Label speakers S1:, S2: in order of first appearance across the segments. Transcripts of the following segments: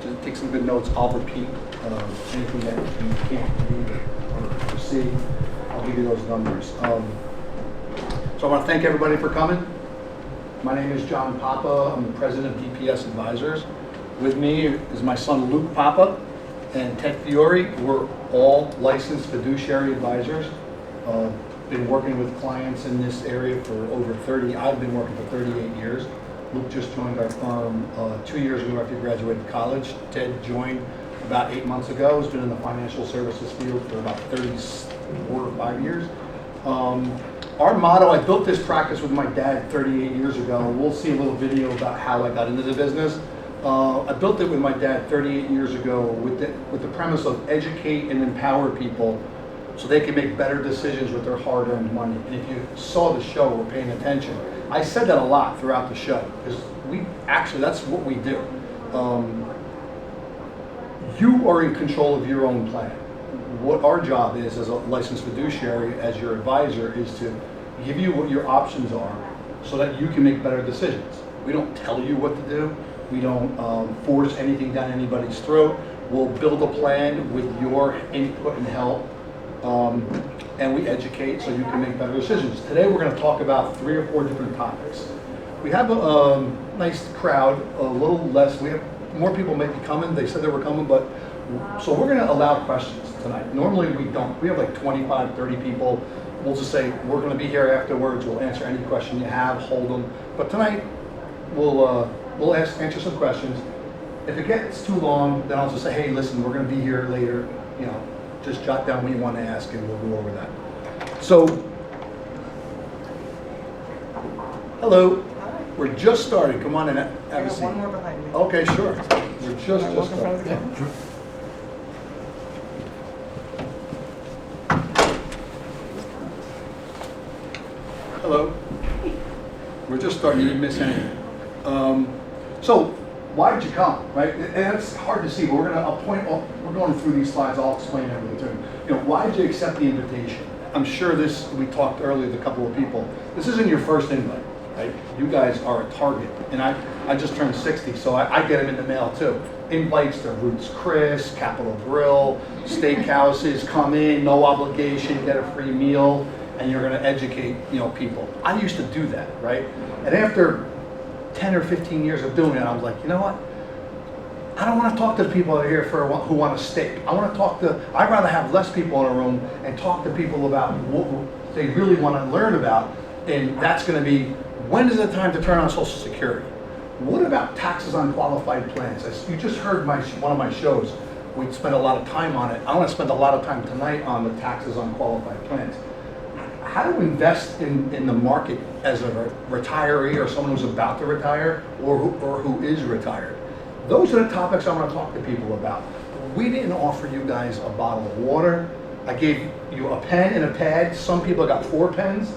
S1: just take some good notes. I'll repeat anything that you can't read or see. I'll give you those numbers. So I want to thank everybody for coming. My name is John Papa. I'm the president of DPS Advisors. With me is my son Luke Papa and Ted Fiore. We're all licensed fiduciary advisors. Been working with clients in this area for over 30. I've been working for 38 years. Luke just joined our firm 2 years ago after he graduated college. Ted joined about 8 months ago. He's been in the financial services field for about 34 or 5 years. Our motto, I built this practice with my dad 38 years ago. We'll see a little video about how I got into the business. I built it with my dad 38 years ago with the premise of educate and empower people so they can make better decisions with their hard-earned money. And if you saw the show, we're paying attention. I said that a lot throughout the show because that's what we do. You are in control of your own plan. What our job is as a licensed fiduciary, as your advisor, is to give you what your options are so that you can make better decisions. We don't tell you what to do. We don't force anything down anybody's throat. We'll build a plan with your input and help, and we educate so you can make better decisions. Today we're going to talk about 3 or 4 different topics. We have a nice crowd, a little less. We have more people may be coming. They said they were coming, but so we're going to allow questions tonight. Normally we don't. We have like 25, 30 people. We'll just say we're going to be here afterwards. We'll answer any question you have, hold them. But tonight we'll answer some questions. If it gets too long, then I'll just say, hey, listen, we're going to be here later. You know, just jot down what you want to ask, and we'll go over that. So, hello. Hi. We're just starting. Come on in. Have a seat.
S2: One more behind me.
S1: Okay, sure. We're just starting.
S2: Yeah, sure.
S1: Hello. We're just starting. You didn't miss anything. So, why did you come, right? And it's hard to see, but we're going through these slides. I'll explain everything to you. You know, why did you accept the invitation? I'm sure we talked earlier with a couple of people. This isn't your first invite, right? You guys are a target, and I just turned 60, so I get them in the mail too. Invites to Ruth's Chris, Capitol Grill, steakhouses. Come in, no obligation, get a free meal, and you're going to educate, people. I used to do that, right? And after 10 or 15 years of doing it, I was like, you know what? I don't want to talk to the people that are here who want a steak. I'd rather have less people in a room and talk to people about what they really want to learn about. And that's going to be, when is it time to turn on Social Security? What about taxes on qualified plans? As you just heard one of my shows, we spent a lot of time on it. I want to spend a lot of time tonight on the taxes on qualified plans. How to invest in the market as a retiree or someone who's about to retire or who is retired. Those are the topics I want to talk to people about. We didn't offer you guys a bottle of water. I gave you a pen and a pad. Some people got 4 pens,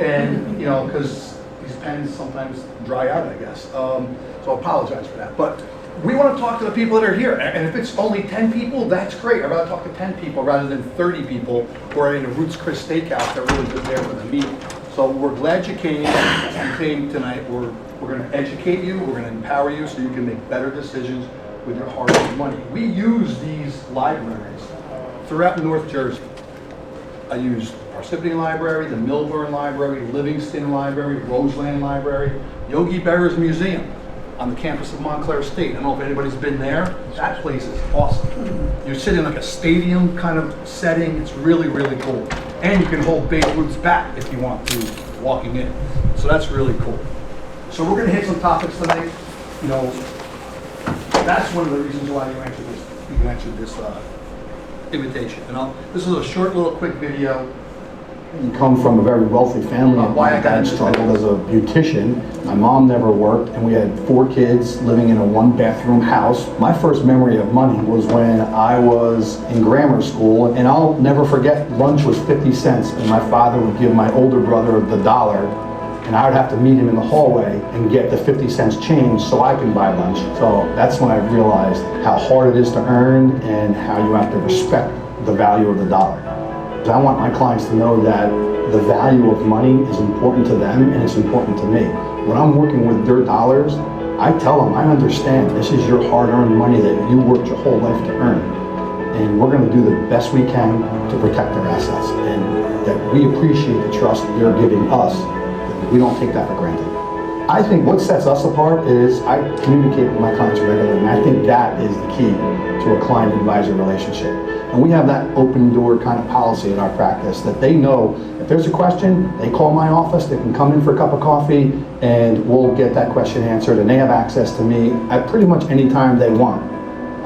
S1: and because these pens sometimes dry out, I guess. So I apologize for that. But we want to talk to the people that are here, and if it's only 10 people, that's great. I'd rather talk to 10 people rather than 30 people who are in a Ruth's Chris Steakhouse that really just there for the meal. So we're glad you came tonight. We're going to educate you, we're going to empower you so you can make better decisions with your hard-earned money. We use these libraries throughout North Jersey. I use Parsippany Library, the Milburn Library, Livingston Library, Roseland Library, Yogi Berra's Museum on the campus of Montclair State. I don't know if anybody's been there. That place is awesome. You're sitting in like a stadium kind of setting. It's really, really cool. And you can hold Babe Ruth's bat if you want to walking in. So that's really cool. So we're going to hit some topics tonight. That's one of the reasons why you answered this invitation. And this is a short little quick video.
S3: You come from a very wealthy family.
S1: Why I got
S3: struggled as a beautician. My mom never worked, and we had 4 kids living in a 1-bathroom house. My first memory of money was when I was in grammar school, and I'll never forget, lunch was 50 cents, and my father would give my older brother the dollar, and I would have to meet him in the hallway and get the 50 cents change so I can buy lunch. So that's when I realized how hard it is to earn and how you have to respect the value of the dollar. I want my clients to know that the value of money is important to them and it's important to me. When I'm working with their dollars, I tell them, I understand, this is your hard-earned money that you worked your whole life to earn. And we're gonna do the best we can to protect their assets. And that we appreciate the trust they're giving us. We don't take that for granted. I think what sets us apart is I communicate with my clients regularly, and I think that is the key to a client-advisor relationship. And we have that open door kind of policy in our practice that they know if there's a question, they call my office, they can come in for a cup of coffee, and we'll get that question answered, and they have access to me at pretty much any time they want.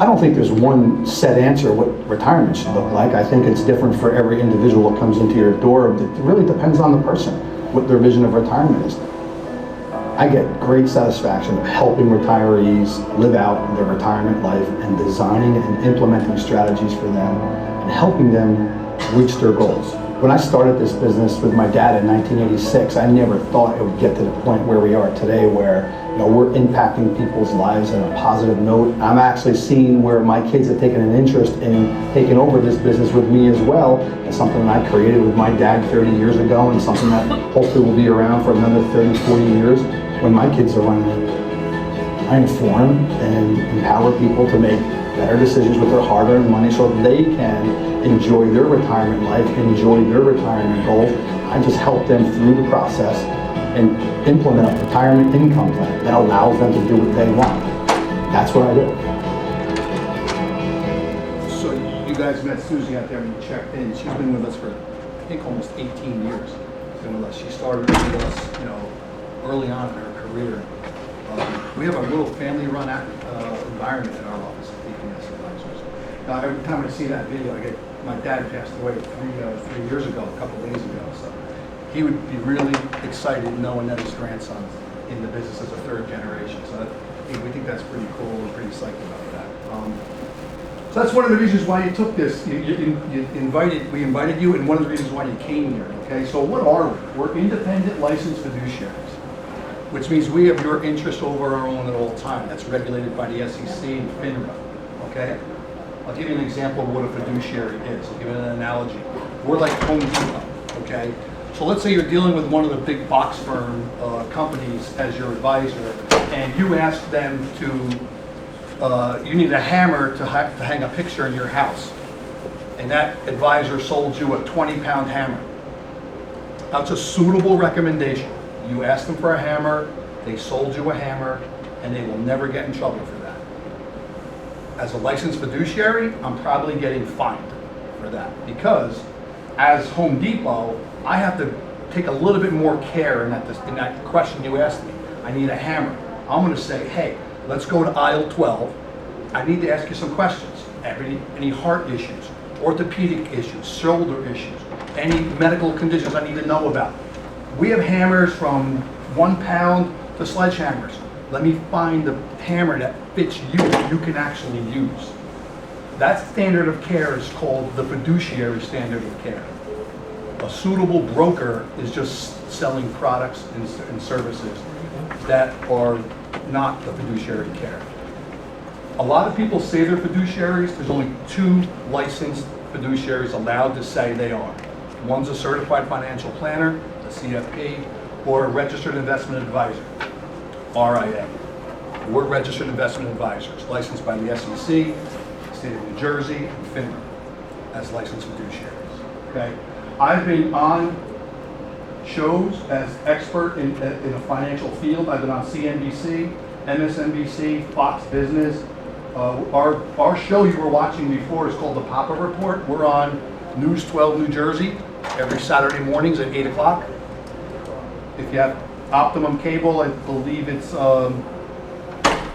S3: I don't think there's one set answer what retirement should look like. I think it's different for every individual that comes into your door. It really depends on the person, what their vision of retirement is. I get great satisfaction of helping retirees live out their retirement life and designing and implementing strategies for them and helping them reach their goals. When I started this business with my dad in 1986, I never thought it would get to the point where we are today, where we're impacting people's lives in a positive note. I'm actually seeing where my kids have taken an interest in taking over this business with me as well. It's something that I created with my dad 30 years ago, and something that hopefully will be around for another 30, 40 years when my kids are running it. I inform and empower people to make better decisions with their hard-earned money so they can enjoy their retirement life, enjoy their retirement goals. I just help them through the process and implement a retirement income plan that allows them to do what they want. That's what I do.
S1: So you guys met Susie out there and you checked in. She's been with us for, I think, almost 18 years. She's been with us. She started with us, early on in her career. We have a little family-run environment in our office at DPS Advisors. Now, every time I see that video, my dad passed away 3 years ago, a couple days ago. So he would be really excited knowing that his grandson's in the business as a third generation. So we think that's pretty cool. We're pretty psyched about that. So that's one of the reasons why you took this. We invited you, and one of the reasons why you came here. Okay, so what are we? We're independent licensed fiduciaries, which means we have your interest over our own at all time. That's regulated by the SEC and FINRA. Okay, I'll give you an example of what a fiduciary is. I'll give you an analogy. We're like Home Depot. Okay. So let's say you're dealing with one of the big box firm companies as your advisor, and you ask them to, you need a hammer to hang a picture in your house, and that advisor sold you a 20-pound hammer. That's a suitable recommendation. You asked them for a hammer, they sold you a hammer, and they will never get in trouble for that. As a licensed fiduciary, I'm probably getting fined for that, because as Home Depot, I have to take a little bit more care in that question you asked me. I need a hammer. I'm going to say, hey, let's go to aisle 12. I need to ask you some questions. Any heart issues, orthopedic issues, shoulder issues, any medical conditions I need to know about. We have hammers from 1 pound to sledgehammers. Let me find the hammer that fits you that you can actually use. That standard of care is called the fiduciary standard of care. A suitable broker is just selling products and services that are not the fiduciary care. A lot of people say they're fiduciaries. There's only 2 licensed fiduciaries allowed to say they are. One's a certified financial planner, a CFP, or a registered investment advisor, RIA. We're registered investment advisors, licensed by the SEC, state of New Jersey, and FINRA as licensed fiduciaries. Okay. I've been on shows as expert in a financial field. I've been on CNBC, MSNBC, Fox Business. Our show you were watching before is called The Papa Report. We're on News 12 New Jersey every Saturday mornings at 8 o'clock. If you have Optimum Cable, I believe it's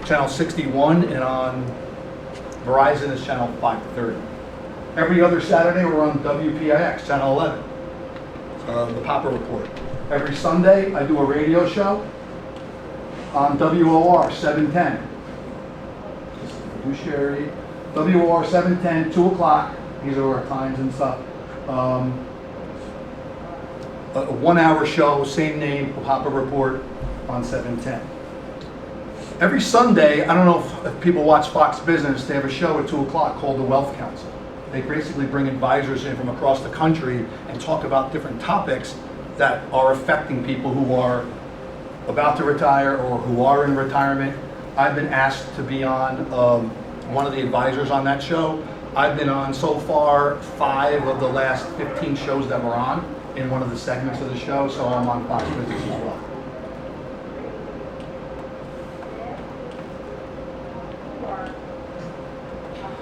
S1: channel 61, and on Verizon is channel 530. Every other Saturday we're on WPIX, channel 11, The Papa Report. Every Sunday I do a radio show on WOR 710. This is fiduciary. WOR 710, 2 o'clock. These are our times and stuff. A 1-hour show, same name, Papa Report on 710. Every Sunday, I don't know if people watch Fox Business, they have a show at 2 o'clock called The Wealth Council. They basically bring advisors in from across the country and talk about different topics that are affecting people who are about to retire or who are in retirement. I've been asked to be on one of the advisors on that show. I've been on so far 5 of the last 15 shows that we're on in one of the segments of the show, so I'm on Fox Business as well.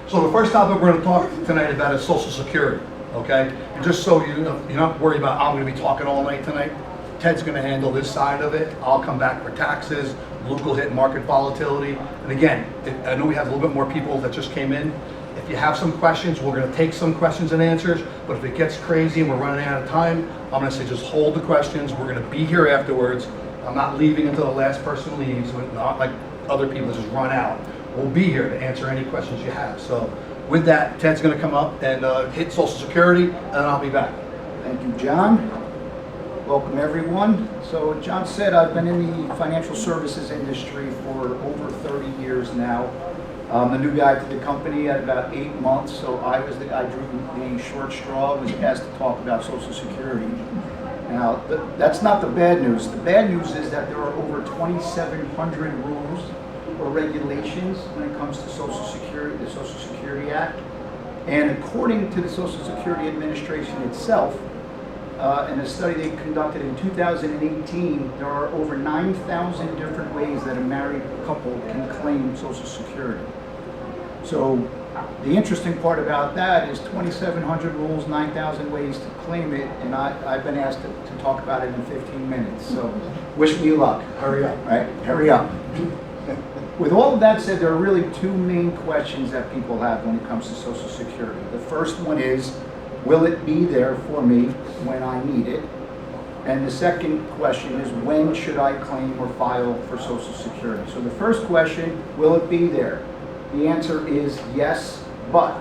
S1: So the first topic we're going to talk tonight about is Social Security, okay? And just so you know, you're not worried about I'm going to be talking all night tonight. Ted's going to handle this side of it. I'll come back for taxes. Luke will hit market volatility. And again, I know we have a little bit more people that just came in. If you have some questions, we're going to take some questions and answers. But if it gets crazy and we're running out of time, I'm going to say just hold the questions. We're going to be here afterwards. I'm not leaving until the last person leaves, not like other people just run out. We'll be here to answer any questions you have. So with that, Ted's going to come up and hit Social Security, and then I'll be back.
S2: Thank you, John. Welcome, everyone. So John said I've been in the financial services industry for over 30 years now. I'm a new guy to the company at about 8 months, so I was the guy drew the short straw, was asked to talk about Social Security. Now, that's not the bad news. The bad news is that there are over 2,700 rules or regulations when it comes to Social Security, the Social Security Act. And according to the Social Security Administration itself, in a study they conducted in 2018, there are over 9,000 different ways that a married couple can claim Social Security. So the interesting part about that is 2,700 rules, 9,000 ways to claim it, and I've been asked to talk about it in 15 minutes. So wish me luck.
S1: Hurry up.
S2: Right? Hurry up. With all of that said, there are really 2 main questions that people have when it comes to Social Security. The first one is, will it be there for me when I need it? And the second question is, when should I claim or file for Social Security? So the first question, will it be there? The answer is yes, but.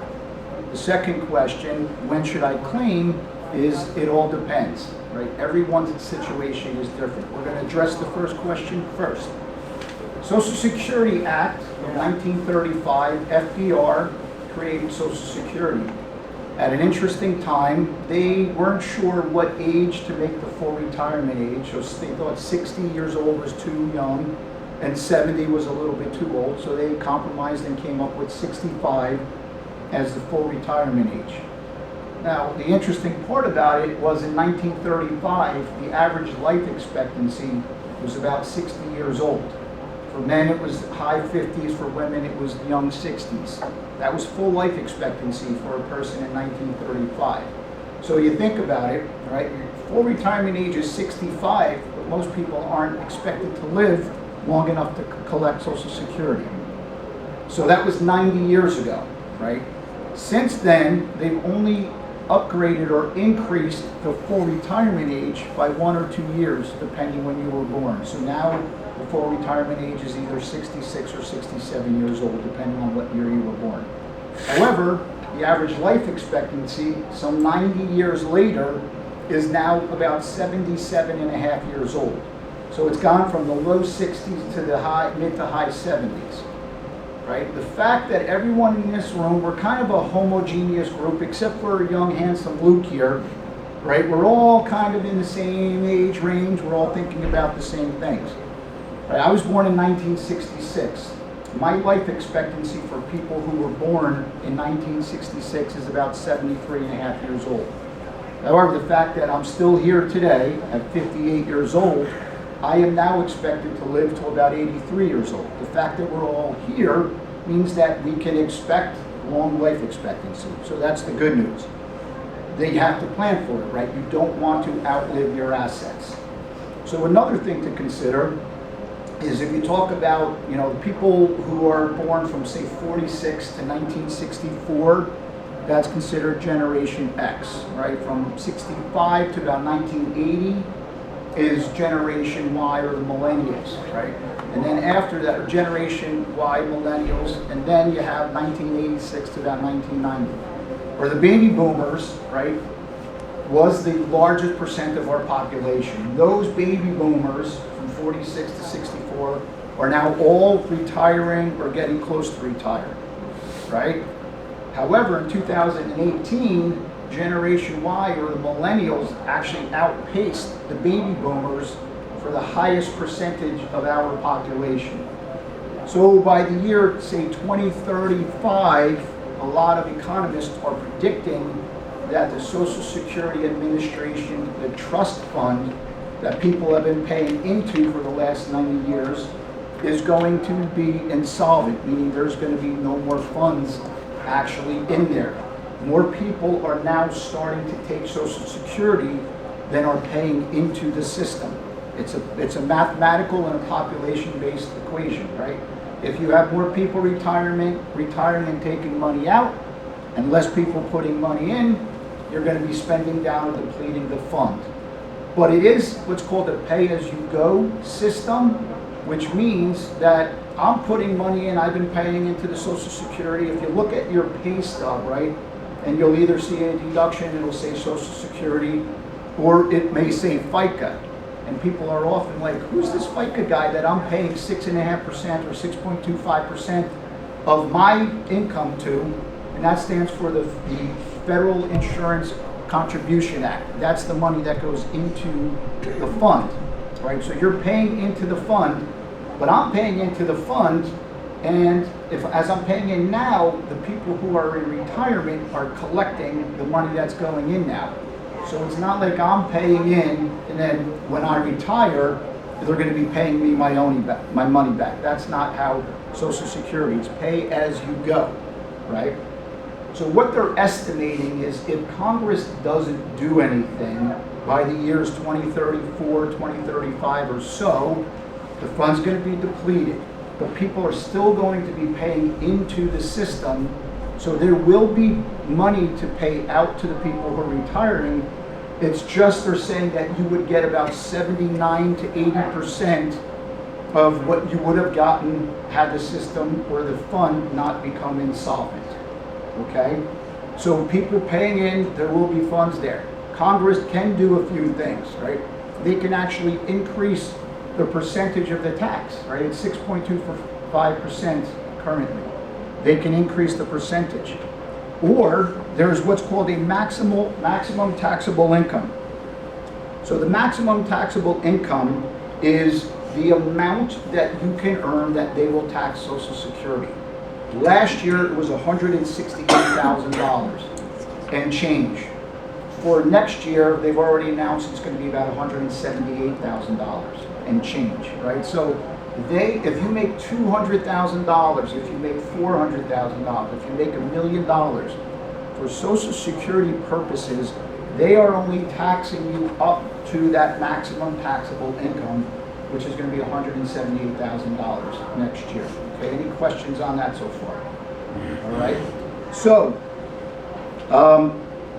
S2: The second question, when should I claim, is it all depends, right? Everyone's situation is different. We're going to address the first question first. Social Security Act of 1935, FDR, created Social Security. At an interesting time, they weren't sure what age to make the full retirement age, so they thought 60 years old was too young and 70 was a little bit too old, so they compromised and came up with 65 as the full retirement age. Now, the interesting part about it was in 1935, the average life expectancy was about 60 years old. For men, it was high 50s. For women, it was young 60s. That was full life expectancy for a person in 1935. So you think about it, right? Your full retirement age is 65, but most people aren't expected to live long enough to collect Social Security. So that was 90 years ago, right? Since then, they've only upgraded or increased the full retirement age by 1 or 2 years, depending when you were born. So now the full retirement age is either 66 or 67 years old, depending on what year you were born. However, the average life expectancy, some 90 years later, is now about 77 and a half years old. So it's gone from the low 60s to the mid to high 70s. Right? The fact that everyone in this room, we're kind of a homogeneous group, except for young, handsome Luke here, right? We're all kind of in the same age range. We're all thinking about the same things. Right? I was born in 1966. My life expectancy for people who were born in 1966 is about 73 and a half years old. However, the fact that I'm still here today at 58 years old, I am now expected to live to about 83 years old. The fact that we're all here means that we can expect long life expectancy. So that's the good news. Then you have to plan for it, right? You don't want to outlive your assets. So another thing to consider is if you talk about, the people who are born from, say, 46 to 1964, that's considered Generation X, right? From 65 to about 1980 is Generation Y, or the millennials, right? And then after that, or Generation Y, millennials, and then you have 1986 to about 1990. Or the baby boomers, right, was the largest percent of our population. Those baby boomers from 46 to 64 are now all retiring or getting close to retiring, right? However, in 2018, Generation Y, or the millennials, actually outpaced the baby boomers for the highest percentage of our population. So by the year, say 2035, a lot of economists are predicting that the Social Security Administration, the trust fund that people have been paying into for the last 90 years, is going to be insolvent, meaning there's going to be no more funds actually in there. More people are now starting to take Social Security than are paying into the system. It's a mathematical and a population-based equation, right? If you have more people retiring and taking money out, and less people putting money in, you're going to be spending down or depleting the fund. But it is what's called a pay-as-you-go system, which means that I'm putting money in, I've been paying into the Social Security. If you look at your pay stub, right, and you'll either see a deduction, it'll say Social Security, or it may say FICA. And people are often like, who's this FICA guy that I'm paying 6.5% or 6.25% of my income to? And that stands for the Federal Insurance Contribution Act. That's the money that goes into the fund, right? So you're paying into the fund, but I'm paying into the fund, and as I'm paying in now, the people who are in retirement are collecting the money that's going in now. So it's not like I'm paying in, and then when I retire, they're going to be paying me my money back. That's not how Social Security is. Pay as you go, right? So what they're estimating is if Congress doesn't do anything by the years 2034, 2035 or so, the fund's going to be depleted. But people are still going to be paying into the system. So there will be money to pay out to the people who are retiring. It's just they're saying that you would get about 79 to 80% of what you would have gotten had the system or the fund not become insolvent. Okay? So people paying in, there will be funds there. Congress can do a few things, right? They can actually increase the percentage of the tax, right? It's 6.25% currently. They can increase the percentage. Or there's what's called a maximum taxable income. So the maximum taxable income is the amount that you can earn that they will tax Social Security. Last year it was $168,000 and change. For next year, they've already announced it's going to be about $178,000 and change, right? So if you make $200,000, if you make $400,000, if you make $1 million, for Social Security purposes, they are only taxing you up to that maximum taxable income, which is going to be $178,000 next year. Okay, any questions on that so far? All right. So,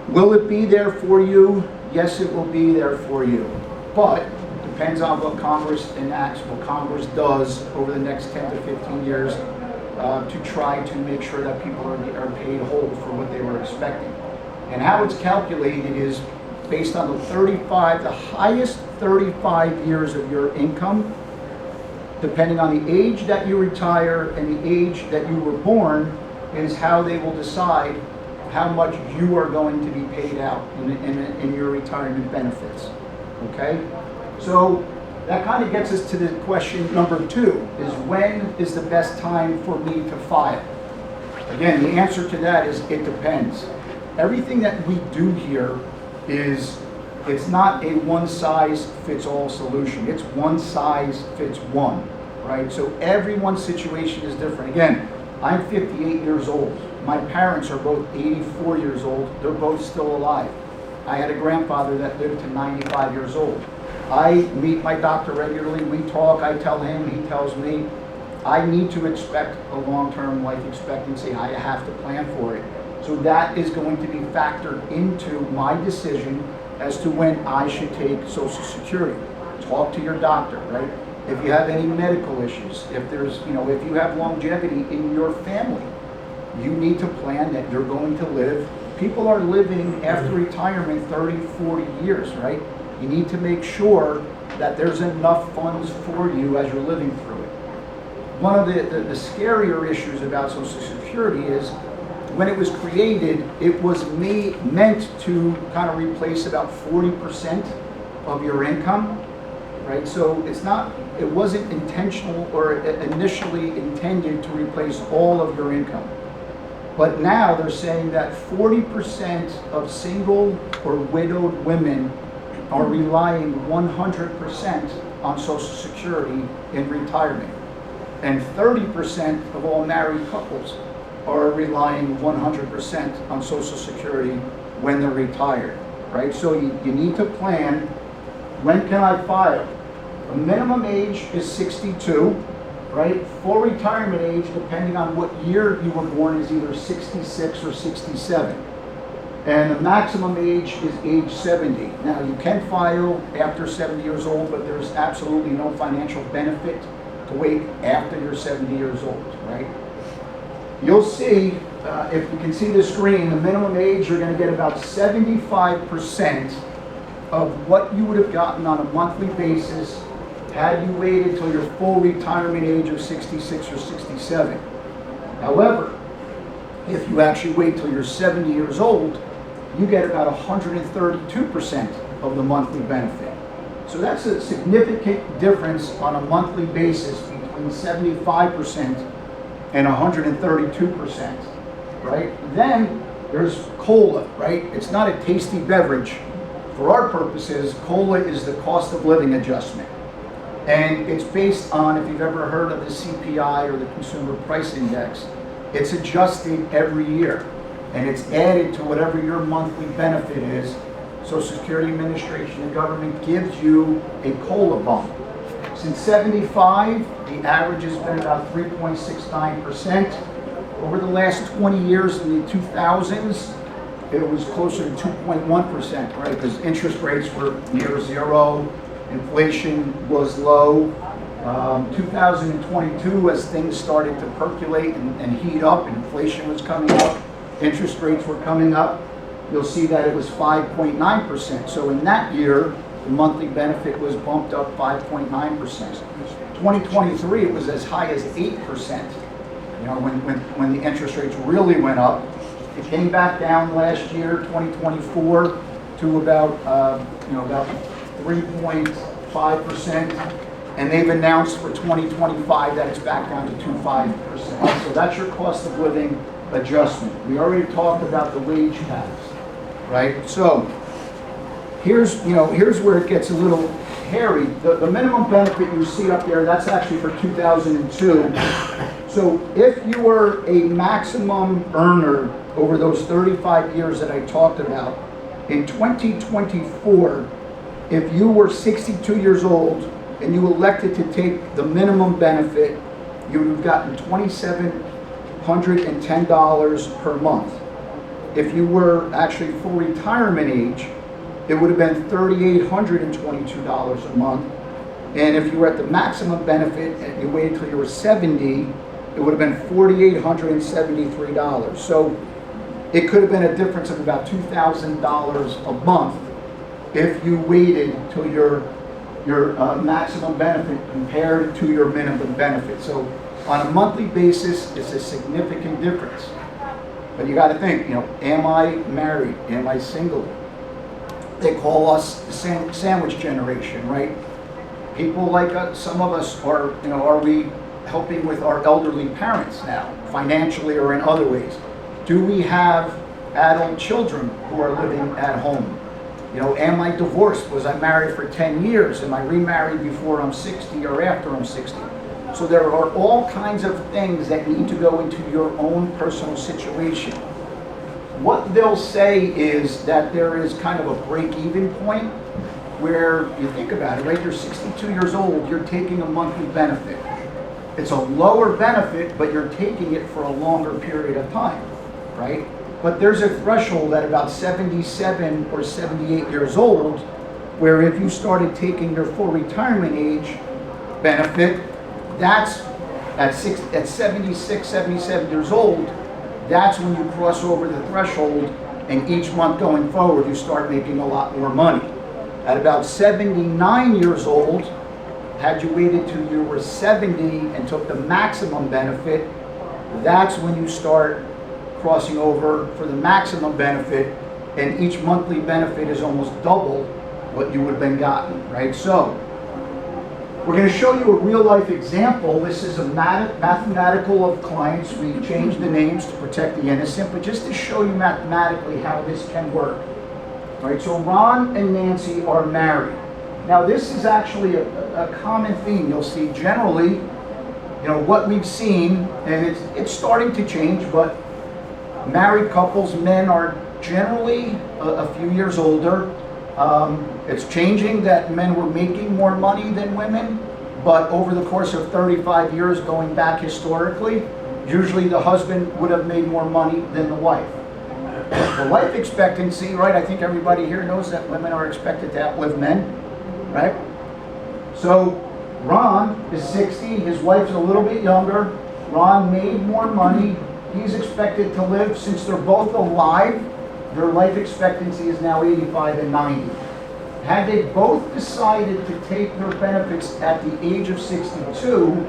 S2: will it be there for you? Yes, it will be there for you, but depends on what Congress enacts, what Congress does over the next 10 to 15 years to try to make sure that people are paid whole for what they were expecting. And how it's calculated is based on the highest 35 years of your income, depending on the age that you retire and the age that you were born, is how they will decide how much you are going to be paid out in your retirement benefits. Okay? So that kind of gets us to the question number 2, is when is the best time for me to file? Again, the answer to that is it depends. Everything that we do here it's not a one-size-fits-all solution. It's one-size-fits-one, right? So everyone's situation is different. Again, I'm 58 years old. My parents are both 84 years old. They're both still alive. I had a grandfather that lived to 95 years old. I meet my doctor regularly. We talk. I tell him. He tells me. I need to expect a long-term life expectancy. I have to plan for it. So that is going to be factored into my decision as to when I should take Social Security. Talk to your doctor, right? If you have any medical issues, if you have longevity in your family, you need to plan that you're going to live. People are living after retirement 30, 40 years, right? You need to make sure that there's enough funds for you as you're living through it. One of the scarier issues about Social Security is when it was created, it was meant to kind of replace about 40% of your income. right? So it wasn't intentional or initially intended to replace all of your income. But now they're saying that 40% of single or widowed women are relying 100% on Social Security in retirement. And 30% of all married couples are relying 100% on Social Security when they're retired, right? So you need to plan, when can I file? The minimum age is 62, right? Full retirement age, depending on what year you were born, is either 66 or 67. And the maximum age is age 70. Now, you can file after 70 years old, but there's absolutely no financial benefit to wait after you're 70 years old, right? You'll see, if you can see the screen, the minimum age, you're going to get about 75% of what you would have gotten on a monthly basis had you waited till your full retirement age of 66 or 67. However, if you actually wait till you're 70 years old, you get about 132% of the monthly benefit. So that's a significant difference on a monthly basis between 75% and 132%, right? Then there's COLA, right? It's not a tasty beverage. For our purposes, COLA is the cost of living adjustment. And it's based on, if you've ever heard of the CPI or the Consumer Price Index, it's adjusted every year. And it's added to whatever your monthly benefit is. Social Security Administration, the government gives you a COLA bump. Since 75, the average has been about 3.69%. Over the last 20 years, in the 2000s, it was closer to 2.1%, right? Because interest rates were near zero, inflation was low. 2022, as things started to percolate and heat up, inflation was coming up, interest rates were coming up, you'll see that it was 5.9%. So in that year, the monthly benefit was bumped up 5.9%. 2023, it was as high as 8%. You know, when the interest rates really went up. It came back down last year, 2024, to about 3.5%. And they've announced for 2025 that it's back down to 2.5%. So that's your cost of living adjustment. We already talked about the wage caps, right? So here's where it gets a little hairy. The minimum benefit you see up there, that's actually for 2002. So if you were a maximum earner over those 35 years that I talked about, in 2024, if you were 62 years old and you elected to take the minimum benefit, you would have gotten $2,710 per month. If you were actually full retirement age, it would have been $3,822 a month. And if you were at the maximum benefit and you waited till you were 70, it would have been $4,873. So it could have been a difference of about $2,000 a month if you waited till your maximum benefit compared to your minimum benefit. So on a monthly basis, it's a significant difference. But you got to think, am I married? Am I single? They call us the sandwich generation, right? People like us, some of us are we helping with our elderly parents now, financially or in other ways? Do we have adult children who are living at home? Am I divorced? Was I married for 10 years? Am I remarried before I'm 60 or after I'm 60? So there are all kinds of things that need to go into your own personal situation. What they'll say is that there is kind of a break-even point where you think about it, right? You're 62 years old, you're taking a monthly benefit. It's a lower benefit, but you're taking it for a longer period of time, right? But there's a threshold at about 77 or 78 years old where if you started taking your full retirement age benefit, that's at 76, 77 years old, that's when you cross over the threshold, and each month going forward, you start making a lot more money. At about 79 years old, had you waited till you were 70 and took the maximum benefit, that's when you start crossing over for the maximum benefit, and each monthly benefit is almost double what you would have been gotten, right? So We're going to show you a real-life example. This is a mathematical of clients. We changed the names to protect the innocent, but just to show you mathematically how this can work. All right, so Ron and Nancy are married. Now, this is actually a common theme. You'll see generally, you know, what we've seen, and it's starting to change, but married couples, men are generally a few years older. It's changing that men were making more money than women, but over the course of 35 years going back historically, usually the husband would have made more money than the wife. The life expectancy, right, I think everybody here knows that women are expected to outlive men, right? So Ron is 60, his wife's a little bit younger. Ron made more money. He's expected to live, since they're both alive, their life expectancy is now 85 and 90. Had they both decided to take their benefits at the age of 62,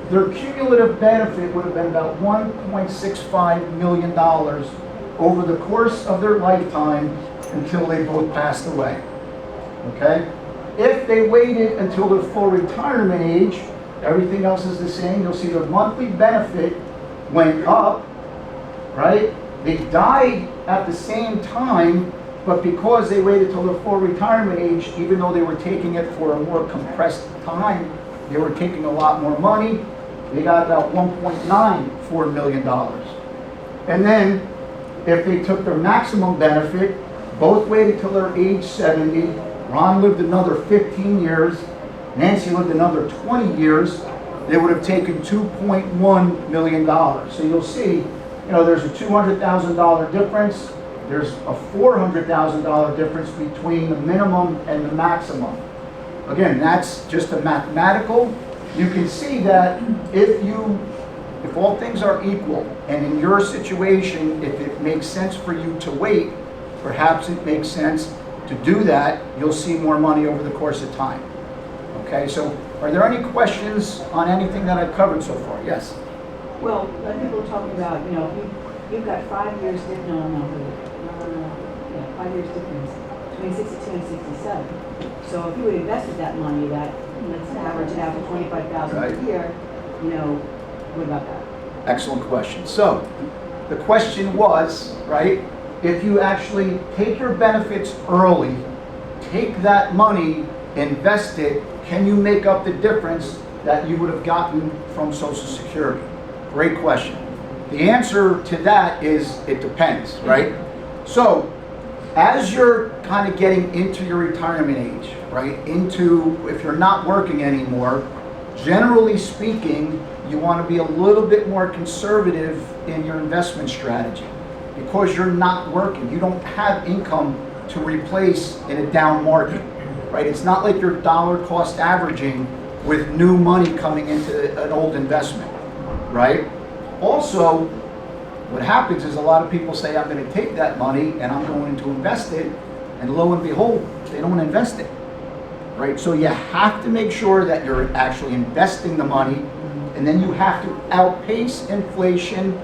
S2: their cumulative benefit would have been about $1.65 million over the course of their lifetime until they both passed away. Okay? If they waited until their full retirement age, everything else is the same. You'll see their monthly benefit went up, right? They died at the same time, but because they waited till their full retirement age, even though they were taking it for a more compressed time, they were taking a lot more money. They got about $1.94 million. And then, if they took their maximum benefit, both waited till their age 70, Ron lived another 15 years, Nancy lived another 20 years, they would have taken $2.1 million. So you'll see, you know, there's a $200,000 difference, there's a $400,000 difference between the minimum and the maximum. Again, that's just a mathematical. You can see that if all things are equal, and in your situation, if it makes sense for you to wait, perhaps it makes sense to do that. You'll see more money over the course of time. Okay, so are there any questions on anything that I've covered so far? Yes?
S4: Well, people are talking about, you know, you've got 5 years, no, 5 years difference between 62 and 67. So if you would invested that money, that, let's average it out to $25,000
S2: Right.
S4: a year, you know, what about that?
S2: Excellent question. So the question was, right, if you actually take your benefits early, take that money, invest it, can you make up the difference that you would have gotten from Social Security? Great question. The answer to that is it depends, right? So as you're kind of getting into your retirement age, right, if you're not working anymore, generally speaking, you want to be a little bit more conservative in your investment strategy because you're not working. You don't have income to replace in a down market, right? It's not like you're dollar cost averaging with new money coming into an old investment, right? Also, what happens is a lot of people say, I'm going to take that money and I'm going to invest it, and lo and behold, they don't invest it, right? So you have to make sure that you're actually investing the money, and then you have to outpace inflation.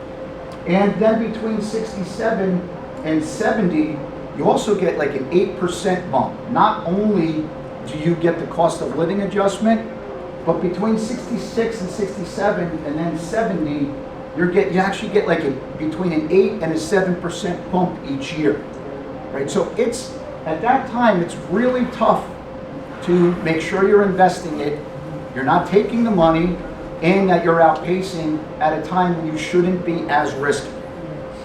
S2: And then between 67 and 70, you also get like an 8% bump. Not only do you get the cost of living adjustment, but between 66 and 67 and then 70, you actually get like between an 8 and a 7% bump each year, right? So at that time, it's really tough to make sure you're investing it, you're not taking the money, and that you're outpacing at a time when you shouldn't be as risky.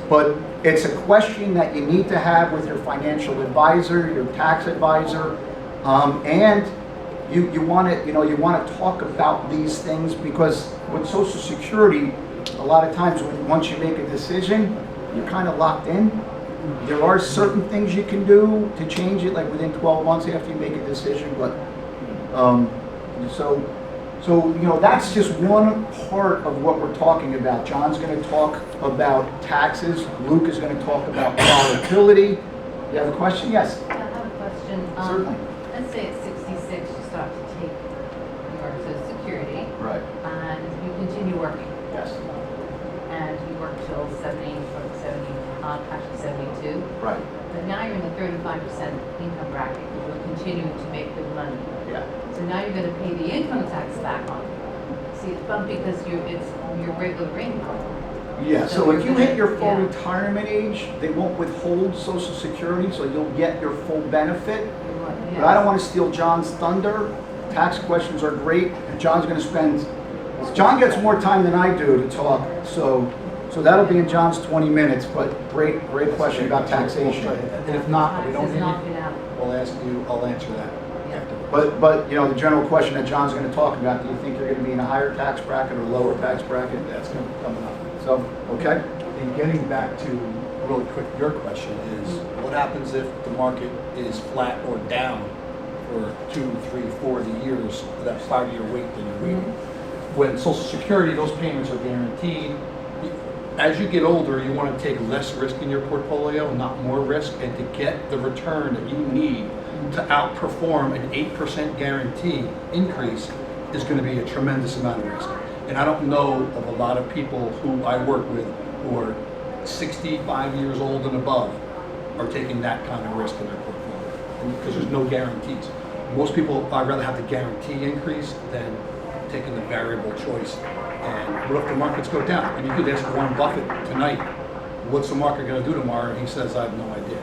S2: But it's a question that you need to have with your financial advisor, your tax advisor, and you want to talk about these things, because with Social Security, a lot of times once you make a decision, you're kind of locked in. There are certain things you can do to change it, like within 12 months after you make a decision, but so you know, that's just one part of what we're talking about. John's going to talk about taxes. Luke is going to talk about volatility. You have a question? Yes?
S5: I have a question.
S2: Certainly.
S5: Let's say at 66 you start to take your Social Security.
S2: Right.
S5: And you continue working.
S2: Yes.
S5: And you work till 70, actually 72.
S2: Right,
S5: But now you're in the 35% income bracket, you're continuing to make good money.
S2: yeah.
S5: So now you're gonna pay the income tax back on it. See, it's bumped because it's your regular income.
S2: Yeah,
S5: So
S2: so if
S5: you're
S2: you hit
S5: gonna-
S2: your full
S5: yeah.
S2: retirement age, they won't withhold Social Security, so you'll get your full benefit.
S5: Yes.
S2: But I don't want to steal John's thunder. Tax questions are great, and John's going to spend, John gets more time than I do to talk, so that'll be in John's 20 minutes, but great question about taxation.
S3: And if not, we don't
S5: Taxes
S3: need
S5: knock
S3: it,
S5: it out.
S3: we'll ask you, I'll answer that.
S5: Yeah.
S2: But, you know, the general question that John's going to talk about, do you think you're going to be in a higher tax bracket or lower tax bracket?
S3: That's going to be coming up.
S2: So, okay?
S3: And getting back to, really quick, your question is, what happens if the market is flat or down for 2, 3, 40 years, that 5-year wait that you're waiting? When Social Security, those payments are guaranteed. As you get older, you want to take less risk in your portfolio, not more risk, and to get the return that you need to outperform an 8% guarantee increase is going to be a tremendous amount of risk. And I don't know of a lot of people who I work with who are 65 years old and above are taking that kind of risk in their portfolio, because there's no guarantees. Most people, I'd rather have the guarantee increase than taking the variable choice. And what if the markets go down? And you could ask Warren Buffett tonight, what's the market going to do tomorrow? And he says, I have no idea.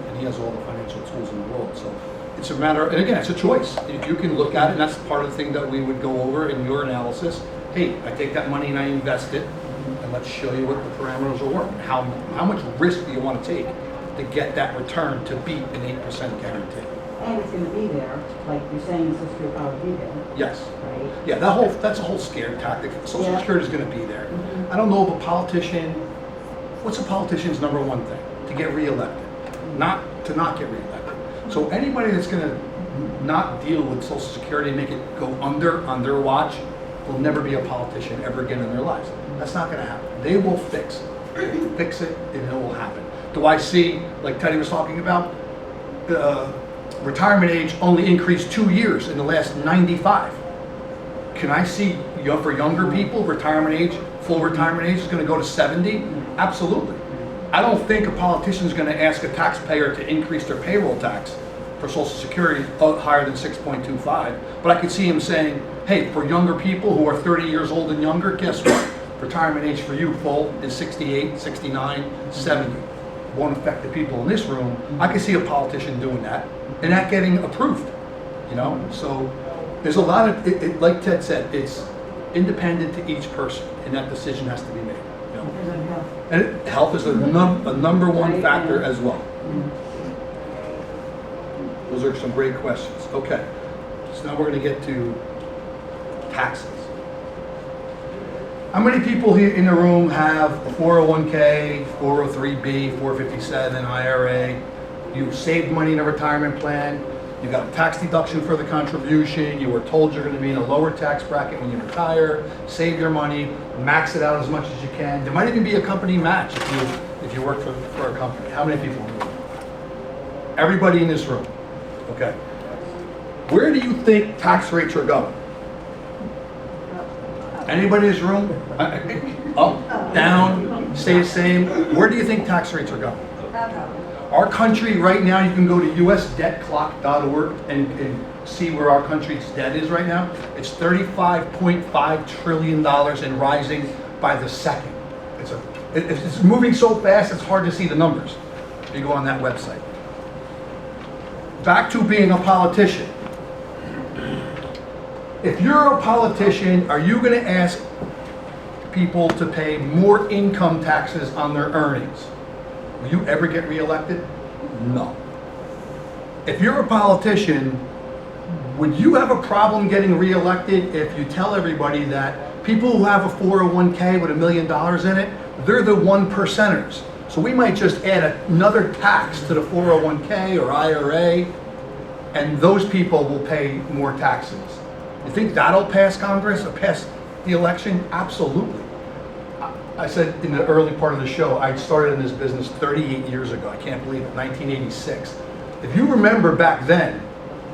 S3: And he has all the financial tools in the world. So it's a matter, and again, it's a choice. If you can look at it, and that's part of the thing that we would go over in your analysis. Hey, I take that money and I invest it, and let's show you what the parameters will work. How much risk do you want to take to get that return to beat an 8% guarantee?
S4: And it's gonna be there, like you're saying, the Social Security will be there,
S3: Yes.
S4: right?
S3: Yeah, that's a whole scare tactic. Social
S4: Yeah.
S3: Security is going to be there.
S4: Mhm.
S3: I don't know if a politician, what's a politician's number one thing? To get reelected, not to not get reelected. So anybody that's going to not deal with Social Security and make it go under on their watch will never be a politician ever again in their lives. That's not going to happen. They will fix it. They will fix it and it will happen. Do I see, like Teddy was talking about, the retirement age only increased 2 years in the last 95? Can I see for younger people, retirement age, full retirement age is going to go to 70? Absolutely. I don't think a politician is going to ask a taxpayer to increase their payroll tax for Social Security higher than 6.25, but I could see him saying, hey, for younger people who are 30 years old and younger, guess what? Retirement age for you full is 68, 69, 70. Won't affect the people in this room. I could see a politician doing that and that getting approved, you know? So there's a lot of, like Ted said, it's independent to each person, and that decision has to be made. You know?
S4: Depends on health.
S3: And health is a number one factor as well. Those are some great questions. Okay, so now we're going to get to taxes. How many people here in the room have a 401k, 403b, 457, IRA? You saved money in a retirement plan. You got a tax deduction for the contribution. You were told you're going to be in a lower tax bracket when you retire. Save your money, max it out as much as you can. There might even be a company match if you work for a company. How many people? Everybody in this room. Okay. Where do you think tax rates are going? Anybody in this room? Up, down, stay the same? Where do you think tax rates are going? Our country right now, you can go to usdebtclock.org and see where our country's debt is right now. It's $35.5 trillion and rising by the second. It's moving so fast, it's hard to see the numbers if you go on that website. Back to being a politician. If you're a politician, are you going to ask people to pay more income taxes on their earnings? Will you ever get reelected? No. If you're a politician, would you have a problem getting reelected if you tell everybody that people who have a 401k with $1 million in it, they're the 1%ers. So we might just add another tax to the 401k or IRA, and those people will pay more taxes. You think that'll pass Congress or pass the election? Absolutely. I said in the early part of the show, I started in this business 38 years ago. I can't believe it, 1986. If you remember back then,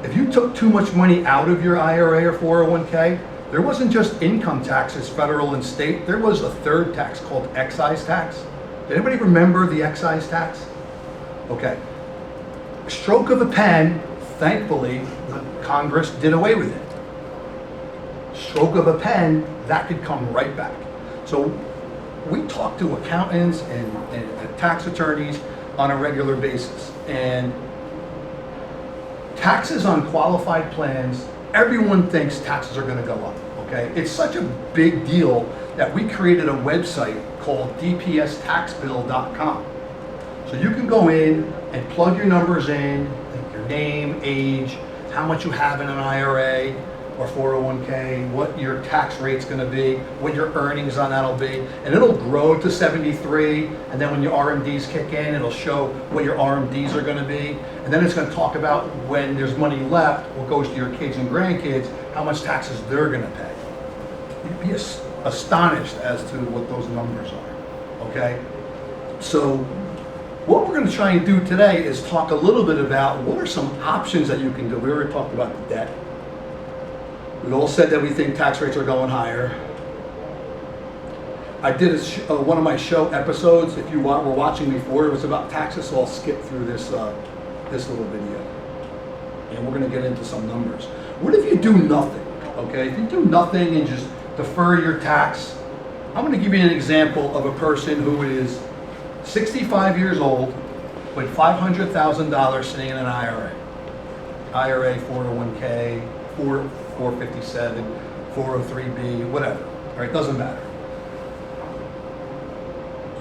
S3: if you took too much money out of your IRA or 401k, there wasn't just income taxes, federal and state, there was a third tax called excise tax.
S1: Did anybody remember the excise tax? Okay. Stroke of a pen, thankfully, Congress did away with it. Stroke of a pen, that could come right back. So we talk to accountants and tax attorneys on a regular basis. And taxes on qualified plans, everyone thinks taxes are gonna go up, okay? It's such a big deal that we created a website called dpstaxbill.com. So you can go in and plug your numbers in, like your name, age, how much you have in an IRA or 401k, what your tax rate's gonna be, what your earnings on that'll be, and it'll grow to 73, and then when your RMDs kick in, it'll show what your RMDs are gonna be, and then it's gonna talk about when there's money left, what goes to your kids and grandkids, how much taxes they're gonna pay. You'd be astonished as to what those numbers are, okay? So what we're gonna try and do today is talk a little bit about what are some options that you can do. We already talked about the debt. We all said that we think tax rates are going higher. I did one of my show episodes, if you were watching before, it was about taxes, so I'll skip through this little video. And we're gonna get into some numbers. What if you do nothing, okay? If you do nothing and just defer your tax, I'm gonna give you an example of a person who is 65 years old with $500,000 sitting in an IRA. IRA, 401k, 457, 403b, whatever, all right, doesn't matter.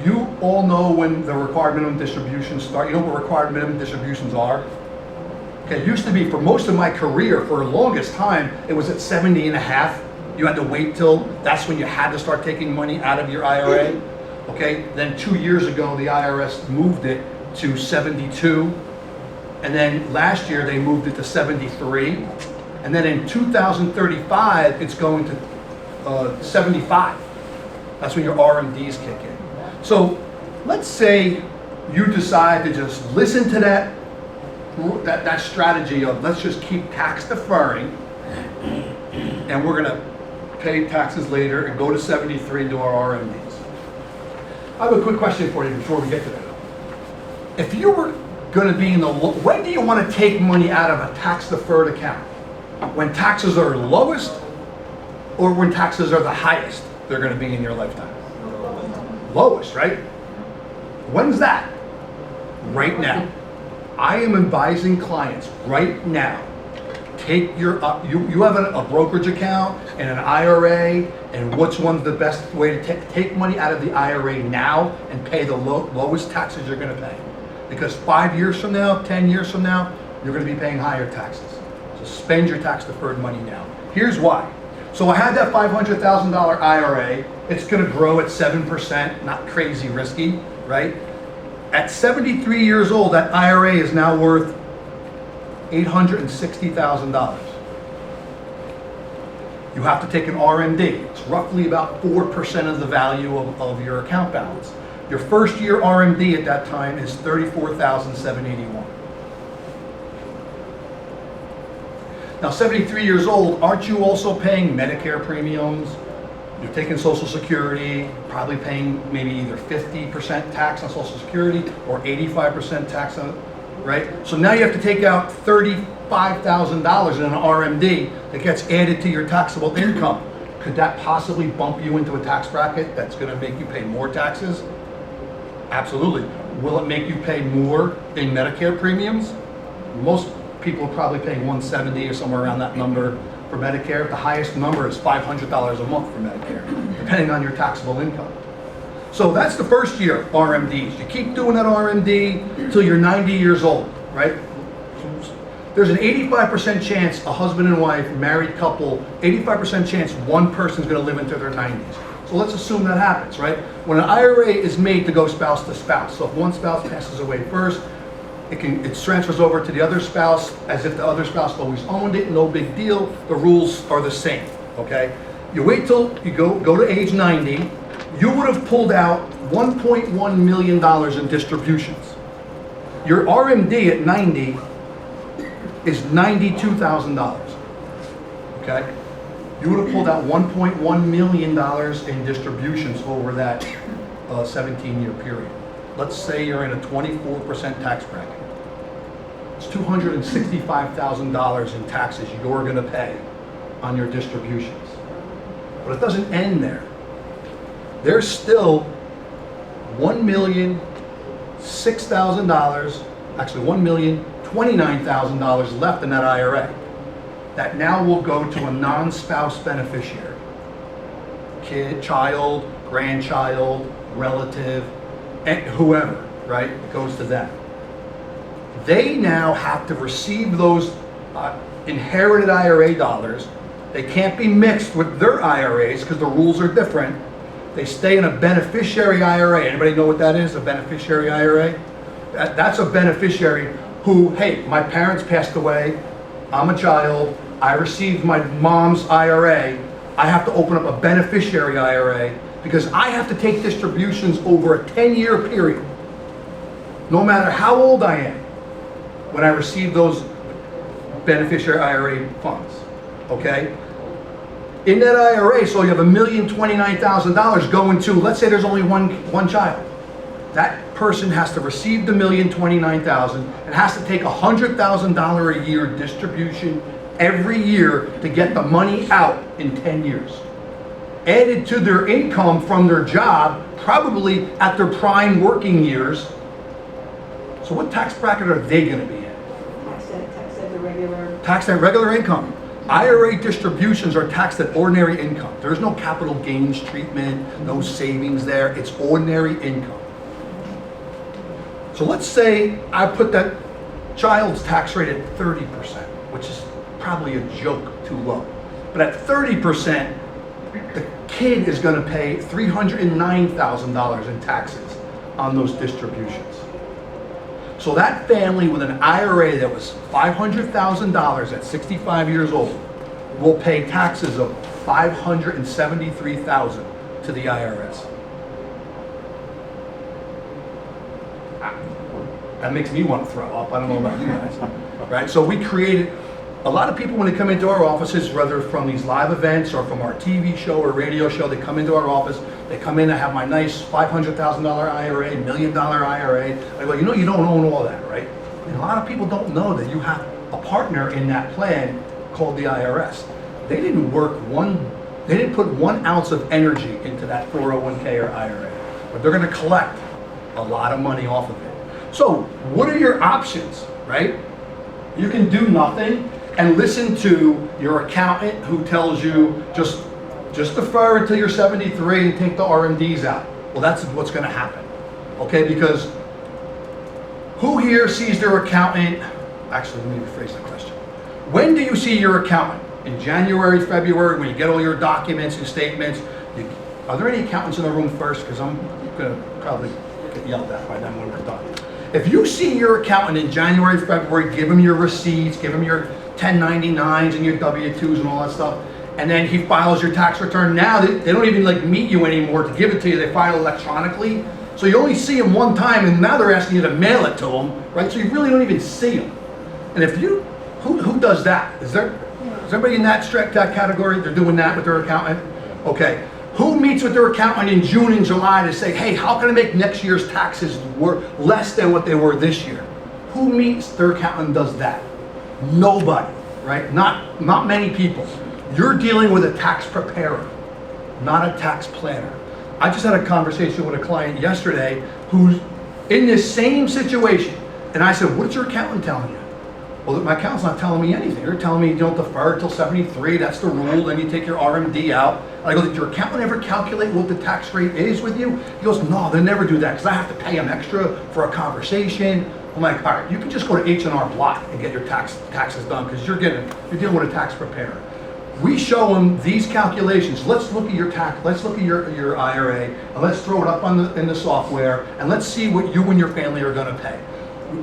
S1: You all know when the required minimum distributions start. You know what required minimum distributions are? Okay, it used to be, for most of my career, for the longest time, it was at 70 and a half. You had to wait till, that's when you had to start taking money out of your IRA. Okay, then 2 years ago, the IRS moved it to 72. And then last year, they moved it to 73. And then in 2035, it's going to 75. That's when your RMDs kick in. So let's say you decide to just listen to that strategy of let's just keep tax deferring, and we're gonna pay taxes later and go to 73 and do our RMDs. I have a quick question for you before we get to that. If you were gonna be in the, when do you wanna take money out of a tax deferred account? When taxes are lowest or when taxes are the highest they're gonna be in your lifetime? Lowest, right? When's that? Right now. I am advising clients right now, take your, you have a brokerage account and an IRA, and which one's the best way to take money out of the IRA now and pay the lowest taxes you're gonna pay. Because 5 years from now, 10 years from now, you're gonna be paying higher taxes. So spend your tax deferred money now. Here's why. So I had that $500,000 IRA. It's gonna grow at 7%, not crazy risky, right? At 73 years old, that IRA is now worth $860,000. You have to take an RMD. It's roughly about 4% of the value of your account balance. Your first year RMD at that time is $34,781. Now, 73 years old, aren't you also paying Medicare premiums? You're taking Social Security, probably paying maybe either 50% tax on Social Security or 85% tax on, right? So now you have to take out $35,000 in an RMD that gets added to your taxable income. Could that possibly bump you into a tax bracket that's gonna make you pay more taxes? Absolutely. Will it make you pay more in Medicare premiums? Most people are probably paying $170 or somewhere around that number for Medicare. The highest number is $500 a month for Medicare, depending on your taxable income. So that's the first year RMDs. You keep doing that RMD until you're 90 years old, right? There's an 85% chance a husband and wife, married couple, 85% chance one person's gonna live into their 90s. So let's assume that happens, right? When an IRA is made to go spouse to spouse, so if one spouse passes away first, it transfers over to the other spouse as if the other spouse always owned it, no big deal. The rules are the same, okay? You wait till you go to age 90, you would have pulled out $1.1 million in distributions. Your RMD at 90 is $92,000, okay? You would have pulled out $1.1 million in distributions over that 17-year period. let's say you're in a 24% tax bracket. It's $265,000 in taxes you're gonna pay on your distributions. But it doesn't end there. There's still $1,006,000, actually $1,029,000 left in that IRA that now will go to a non-spouse beneficiary. Kid, child, grandchild, relative, and whoever, right? It goes to them. They now have to receive those inherited IRA dollars. They can't be mixed with their IRAs because the rules are different. They stay in a beneficiary IRA. Anybody know what that is, a beneficiary IRA? That's a beneficiary who, hey, my parents passed away, I'm a child, I received my mom's IRA, I have to open up a beneficiary IRA because I have to take distributions over a 10-year period, no matter how old I am, when I receive those beneficiary IRA funds, okay? In that IRA, so you have $1,029,000 going to, let's say there's only one child. That person has to receive the $1,029,000 and has to take $100,000 a year distribution every year to get the money out in 10 years. Added to their income from their job, probably at their prime working years. So what tax bracket are they going to be in? Taxed at regular income. IRA distributions are taxed at ordinary income. There's no capital gains treatment, no savings there. It's ordinary income. So let's say I put that child's tax rate at 30%, which is probably a joke too low. But at 30%, the kid is going to pay $309,000 in taxes on those distributions. So that family with an IRA that was $500,000 at 65 years old will pay taxes of $573,000 to the IRS. That makes me want to throw up. I don't know about you guys, right? So we created, a lot of people when they come into our offices, whether from these live events or from our TV show or radio show, they come into our office, they come in, I have my nice $500,000 IRA, $1 million IRA. I go, you know, you don't own all that, right? And a lot of people don't know that you have a partner in that plan called the IRS. They didn't put 1 ounce of energy into that 401k or IRA, but they're gonna collect a lot of money off of it. So what are your options, right? You can do nothing and listen to your accountant who tells you just defer until you're 73 and take the RMDs out. Well, that's what's going to happen, okay? Because who here sees their accountant? Actually, let me rephrase the question. When do you see your accountant? In January, February, when you get all your documents and statements? Are there any accountants in the room first? Because I'm going to probably get yelled at by them when we're done. If you see your accountant in January, February, give him your receipts, give him your 1099s and your W-2s and all that stuff, and then he files your tax return. Now they don't even like meet you anymore to give it to you. They file electronically. So you only see him one time, and now they're asking you to mail it to him, right? So you really don't even see him. And if you, who does that? Is everybody in that category? They're doing that with their accountant? Okay. Who meets with their accountant in June and July to say, hey, how can I make next year's taxes less than what they were this year? Who meets their accountant and does that? Nobody, right? Not many people. You're dealing with a tax preparer, not a tax planner. I just had a conversation with a client yesterday who's in this same situation. And I said, what's your accountant telling you? Well, my accountant's not telling me anything. They're telling me you don't defer until 73, that's the rule, then you take your RMD out. And I go, did your accountant ever calculate what the tax rate is with you? He goes, no, they never do that because I have to pay them extra for a conversation. I'm like, all right, you can just go to H&R Block and get your taxes done because you're dealing with a tax preparer. We show them these calculations. Let's look at your let's look at your IRA, and let's throw it up in the software, and let's see what you and your family are going to pay.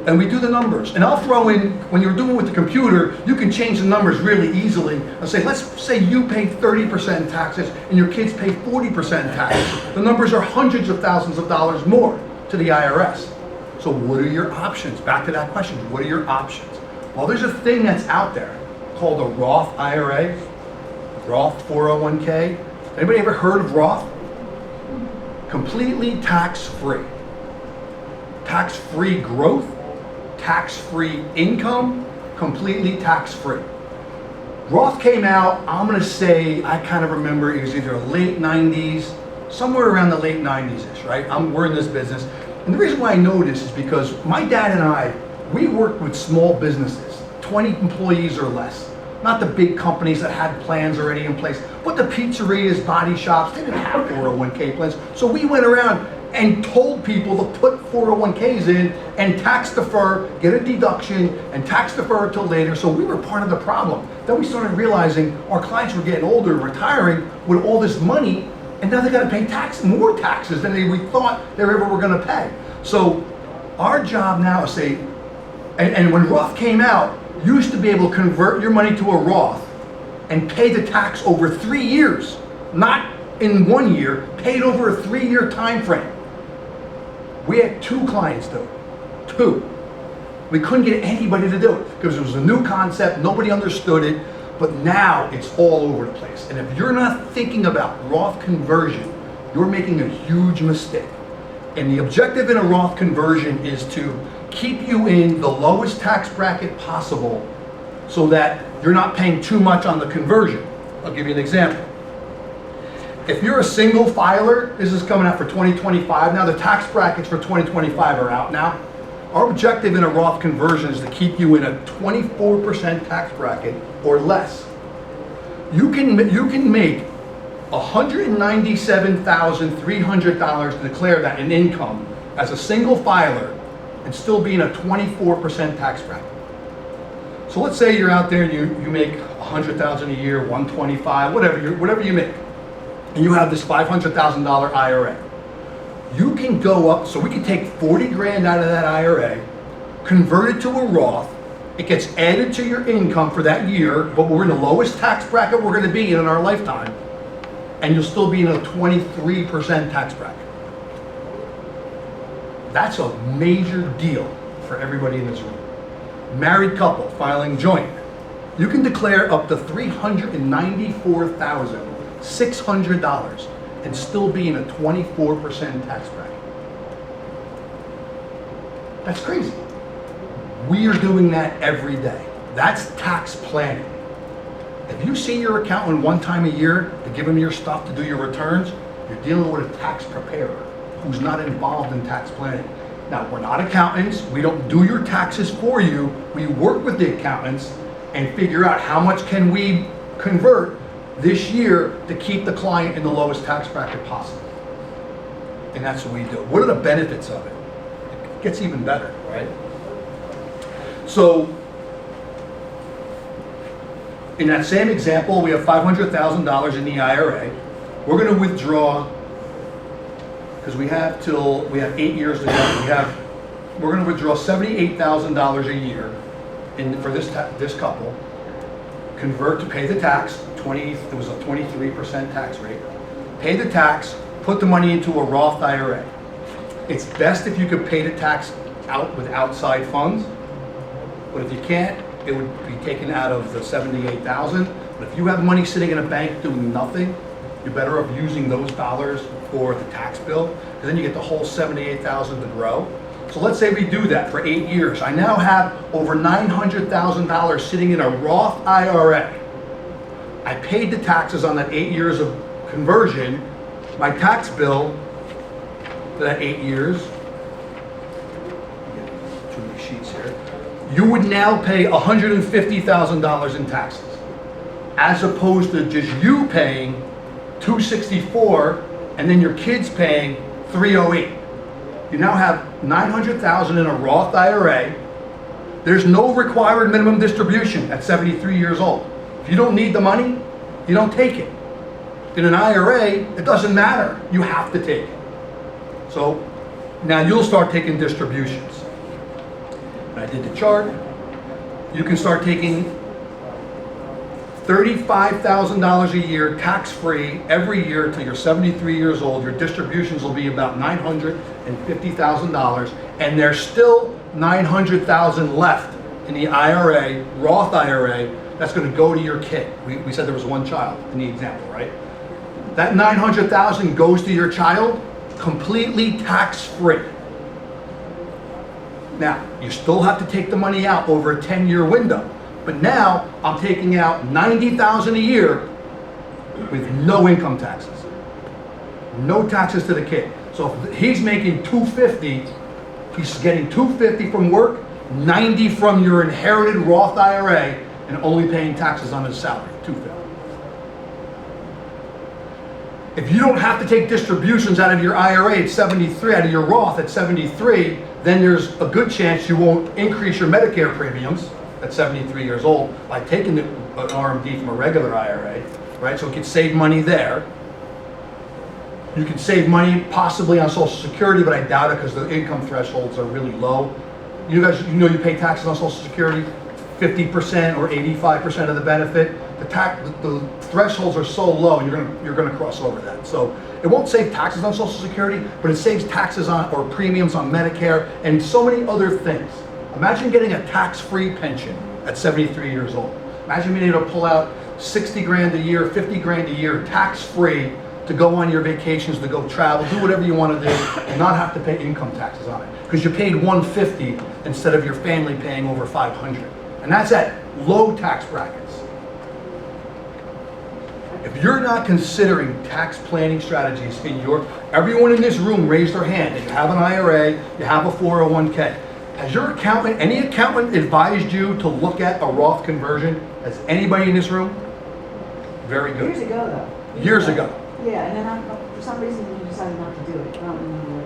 S1: And we do the numbers. And I'll throw in, when you're doing it with the computer, you can change the numbers really easily. I'll say, let's say you pay 30% in taxes and your kids pay 40% in taxes. The numbers are hundreds of thousands of dollars more to the IRS. So what are your options? Back to that question, what are your options? Well, there's a thing that's out there called a Roth IRA, Roth 401k. Anybody ever heard of Roth? Completely tax-free. tax-free growth, tax-free income, completely tax-free. Roth came out, I'm gonna say, I kind of remember it was either late 90s, somewhere around the late 90s-ish, right? We're in this business. And the reason why I know this is because my dad and I, we worked with small businesses, 20 employees or less. Not the big companies that had plans already in place, but the pizzerias, body shops, they didn't have 401k plans. So we went around and told people to put 401ks in and tax defer, get a deduction, and tax defer until later. So we were part of the problem. Then we started realizing our clients were getting older, retiring with all this money, and now they got to pay more taxes than we thought they ever were going to pay. So our job now is say, and when Roth came out, you used to be able to convert your money to a Roth and pay the tax over 3 years, not in 1 year, paid over a 3-year time frame. We had 2 clients do it, 2. We couldn't get anybody to do it because it was a new concept, nobody understood it, but now it's all over the place. And if you're not thinking about Roth conversion, you're making a huge mistake. And the objective in a Roth conversion is to keep you in the lowest tax bracket possible so that you're not paying too much on the conversion. I'll give you an example. If you're a single filer, this is coming out for 2025 now, the tax brackets for 2025 are out now. Our objective in a Roth conversion is to keep you in a 24% tax bracket or less. You can make $197,300 to declare that in income as a single filer and still be in a 24% tax bracket. So let's say you're out there and you make $100,000 a year, 125, whatever you make, and you have this $500,000 IRA. You can go up, so we can take 40 grand out of that IRA, convert it to a Roth, it gets added to your income for that year, but we're in the lowest tax bracket we're gonna be in our lifetime, and you'll still be in a 23% tax bracket. That's a major deal for everybody in this room. Married couple filing joint. You can declare up to $394,600 and still be in a 24% tax bracket. That's crazy. We are doing that every day. That's tax planning. If you see your accountant one time a year to give him your stuff to do your returns, you're dealing with a tax preparer who's not involved in tax planning. Now, we're not accountants. We don't do your taxes for you. We work with the accountants and figure out how much can we convert this year to keep the client in the lowest tax bracket possible. And that's what we do. What are the benefits of it? It gets even better, right? So, in that same example, we have $500,000 in the IRA. We're going to withdraw, because we have 8 years to go. We're going to withdraw $78,000 a year for this couple. Convert to pay the tax. It was a 23% tax rate. Pay the tax. Put the money into a Roth IRA. It's best if you could pay the tax out with outside funds, but if you can't, it would be taken out of the $78,000. But if you have money sitting in a bank doing nothing, you're better off using those dollars for the tax bill, because then you get the whole $78,000 to grow. So let's say we do that for 8 years. I now have over $900,000 sitting in a Roth IRA. I paid the taxes on that 8 years of conversion. My tax bill for that 8 years, too many sheets here, you would now pay $150,000 in taxes, as opposed to just you paying $264 and then your kids paying $308. You now have $900,000 in a Roth IRA. There's no required minimum distribution at 73 years old. If you don't need the money, you don't take it. In an IRA, it doesn't matter. You have to take it. So now you'll start taking distributions. And I did the chart. You can start taking $35,000 a year tax-free every year until you're 73 years old. Your distributions will be about $950,000, and there's still $900,000 left in the IRA, Roth IRA, that's going to go to your kid. We said there was one child in the example, right? That $900,000 goes to your child completely tax-free. Now, you still have to take the money out over a 10-year window. But now, I'm taking out $90,000 a year with no income taxes. No taxes to the kid. So if he's making $250, he's getting $250 from work, $90 from your inherited Roth IRA, and only paying taxes on his salary, $250. If you don't have to take distributions out of your IRA at 73, out of your Roth at 73, then there's a good chance you won't increase your Medicare premiums at 73 years old by taking an RMD from a regular IRA, right? So it could save money there. You can save money possibly on Social Security, but I doubt it because the income thresholds are really low. You guys, you know you pay taxes on Social Security, 50% or 85% of the benefit. The thresholds are so low, you're gonna cross over that. So it won't save taxes on Social Security, but it saves taxes on or premiums on Medicare and so many other things. Imagine getting a tax-free pension at 73 years old. Imagine being able to pull out 60 grand a year, 50 grand a year, tax-free to go on your vacations, to go travel, do whatever you want to do, and not have to pay income taxes on it. Because you paid $150 instead of your family paying over $500. And that's at low tax brackets. If you're not considering tax planning strategies in everyone in this room raised their hand, that you have an IRA, you have a 401k. Has your accountant, any accountant advised you to look at a Roth conversion? Has anybody in this room? Very good.
S4: Years ago, though.
S1: Years ago.
S4: Yeah, and then for some reason you decided not to do it. I don't remember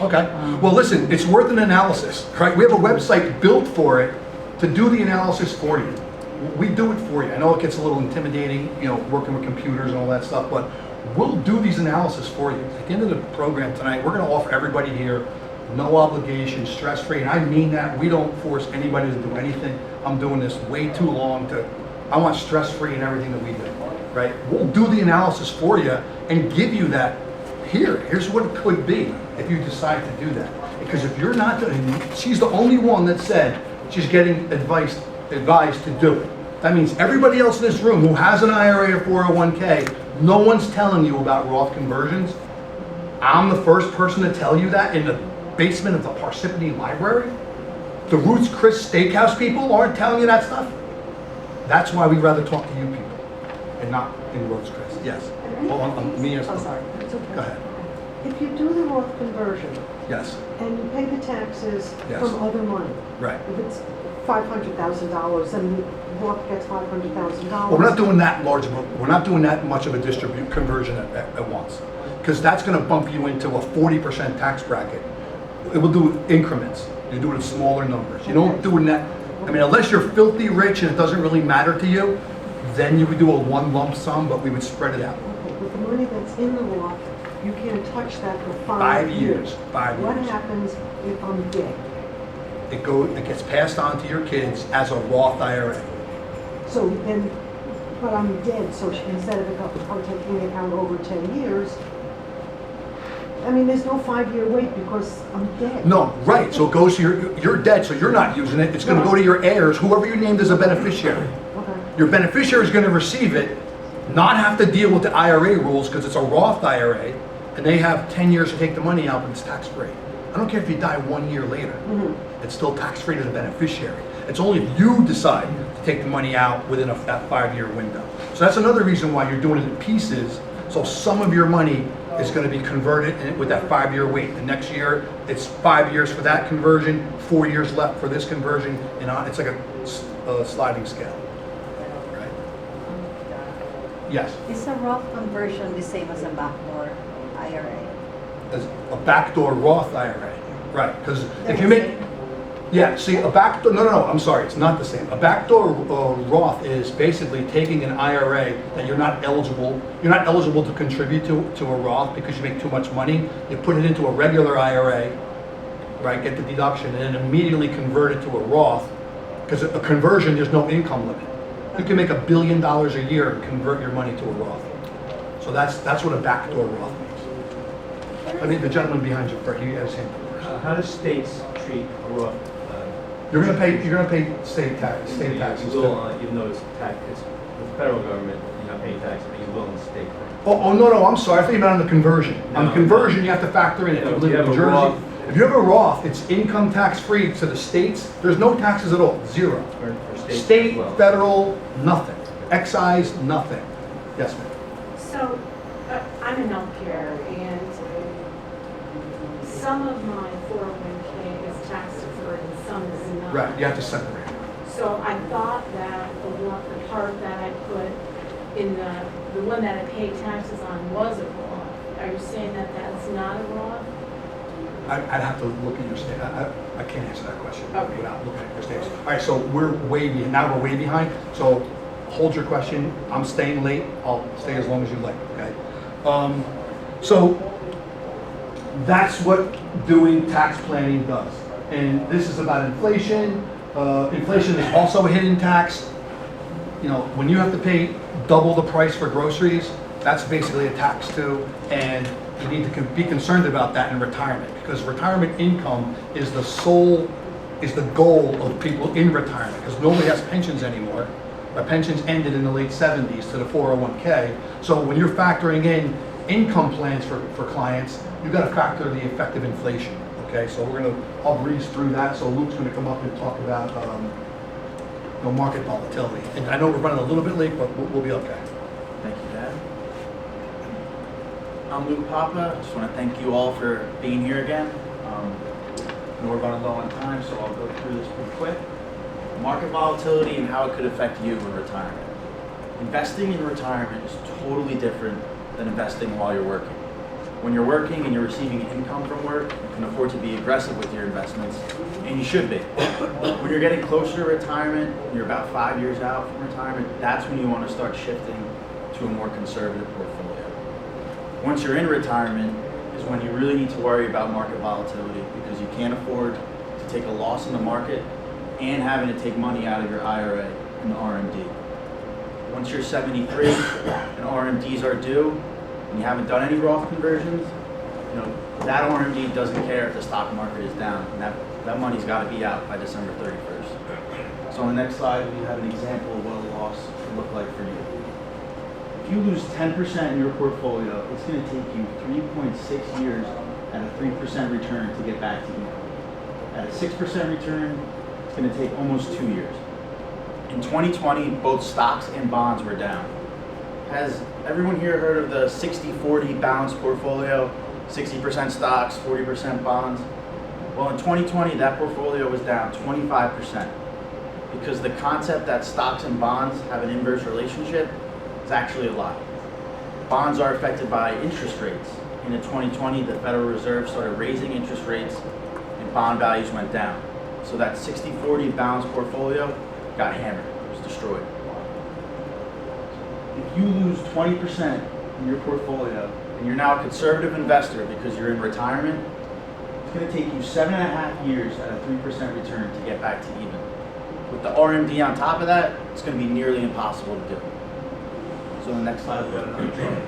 S4: what.
S1: Okay. Well, listen, it's worth an analysis, right? We have a website built for it to do the analysis for you. We do it for you. I know it gets a little intimidating, you know, working with computers and all that stuff, but we'll do these analysis for you. At the end of the program tonight, we're going to offer everybody here no obligation, stress-free, and I mean that. We don't force anybody to do anything. I'm doing this way too long I want stress-free in everything that we do, right? We'll do the analysis for you and give you that. Here's what it could be if you decide to do that. Because if you're not doing, she's the only one that said she's getting advised to do it. That means everybody else in this room who has an IRA or 401k, no one's telling you about Roth conversions. I'm the first person to tell you that in the basement of the Parsippany library. The Roots Chris Steakhouse people aren't telling you that stuff. That's why we'd rather talk to you people and not in Roots Chris. Yes.
S6: Oh, sorry. It's okay.
S1: Go ahead.
S6: If you do the Roth conversion
S1: Yes.
S6: and you pay the taxes
S1: Yes.
S6: from other money,
S1: Right.
S6: if it's $500,000, then Roth gets $500,000.
S1: Well, we're not doing that large. We're not doing that much of a distribute conversion at once, because that's going to bump you into a 40% tax bracket. It will do increments. You do it in smaller numbers. You don't do it in that. I mean, unless you're filthy rich and it doesn't really matter to you, then you would do a one lump sum, but we would spread it out.
S6: Okay, but the money that's in the Roth, you can't touch that for
S1: 5 years. 5
S6: What
S1: years.
S6: happens if I'm dead?
S1: It gets passed on to your kids as a Roth IRA.
S6: So then, but I'm dead, so instead of I'm taking it out over 10 years, I mean, there's no 5-year wait because I'm dead.
S1: No, right. So it goes to you're dead, so you're not using it. It's going to go to your heirs, whoever you named as a beneficiary.
S6: Okay.
S1: Your beneficiary is going to receive it, not have to deal with the IRA rules because it's a Roth IRA, and they have 10 years to take the money out, but it's tax-free. I don't care if you die 1 year later. It's still tax-free to the beneficiary. It's only if you decide to take the money out within that 5-year window. So that's another reason why you're doing it in pieces. So some of your money is going to be converted with that 5-year wait. The next year, it's 5 years for that conversion, 4 years left for this conversion, and on. It's like a sliding scale. Right? Yes.
S7: Is a Roth conversion the same as a backdoor IRA?
S1: As a backdoor Roth IRA, right? Because if you
S7: They're
S1: make,
S7: the same.
S1: yeah, see, a backdoor, no, I'm sorry, it's not the same. A backdoor Roth is basically taking an IRA that you're not eligible to contribute to a Roth because you make too much money. You put it into a regular IRA, right? Get the deduction, and then immediately convert it to a Roth. Because a conversion, there's no income limit. You can make $1 billion a year and convert your money to a Roth. So that's what a backdoor Roth means. I mean, the gentleman behind you, he has his hand up first.
S8: How do states treat a Roth?
S1: You're gonna pay state taxes
S8: You will,
S1: too.
S8: even though it's the federal government, you're not paying taxes, but you will in the state.
S1: Oh, no, I'm sorry, I thought you meant on the conversion. On
S8: No.
S1: conversion, you have to factor in, if you
S8: No,
S1: live
S8: you
S1: in
S8: have
S1: New
S8: a Roth.
S1: Jersey, If you have a Roth, it's income tax free to the states. There's no taxes at all, zero.
S8: For states as
S1: State,
S8: well.
S1: federal, nothing. Excise, nothing. Yes, ma'am.
S9: So, I'm an LPR, and some of my 401k is tax deferred and some is not.
S1: Right, you have to separate.
S9: So I thought that the part that I put in the one that I paid taxes on was a Roth. Are you saying that that's not a Roth?
S1: I'd have to look at your state. I can't answer that question
S9: Okay.
S1: without looking at your states. All right, so we're way behind. Now we're way behind. So hold your question. I'm staying late. I'll stay as long as you like. Okay. So that's what doing tax planning does. And this is about inflation. Inflation is also a hidden tax. You know, when you have to pay double the price for groceries, that's basically a tax too. And you need to be concerned about that in retirement, because retirement income is the goal of people in retirement, because nobody has pensions anymore. The pensions ended in the late 70s to the 401k. So when you're factoring in income plans for clients, you've got to factor the effect of inflation. Okay, so I'll breeze through that. So Luke's going to come up and talk about market volatility. And I know we're running a little bit late, but we'll be okay.
S10: Thank you, Dad. I'm Luke Papa. Just want to thank you all for being here again. I know we're running low on time, so I'll go through this pretty quick. Market volatility and how it could affect you in retirement. Investing in retirement is totally different than investing while you're working. When you're working and you're receiving income from work, you can afford to be aggressive with your investments, and you should be. When you're getting closer to retirement, you're about 5 years out from retirement, that's when you want to start shifting to a more conservative portfolio. Once you're in retirement is when you really need to worry about market volatility, because you can't afford to take a loss in the market and having to take money out of your IRA and RMD. Once you're 73 and RMDs are due, and you haven't done any Roth conversions, you know, that RMD doesn't care if the stock market is down, and that money's got to be out by December 31st. So on the next slide, we have an example of what a loss could look like for you. If you lose 10% in your portfolio, it's going to take you 3.6 years at a 3% return to get back to even. At a 6% return, it's going to take almost 2 years. In 2020, both stocks and bonds were down. Has everyone here heard of the 60-40 balanced portfolio? 60% stocks, 40% bonds? Well, in 2020, that portfolio was down 25%, because the concept that stocks and bonds have an inverse relationship is actually a lie. Bonds are affected by interest rates. And in 2020, the Federal Reserve started raising interest rates and bond values went down. So that 60-40 balanced portfolio got hammered, it was destroyed. If you lose 20% in your portfolio and you're now a conservative investor because you're in retirement, it's going to take you 7.5 years at a 3% return to get back to even. With the RMD on top of that, it's going to be nearly impossible to do. So on the next slide, we've got another chart.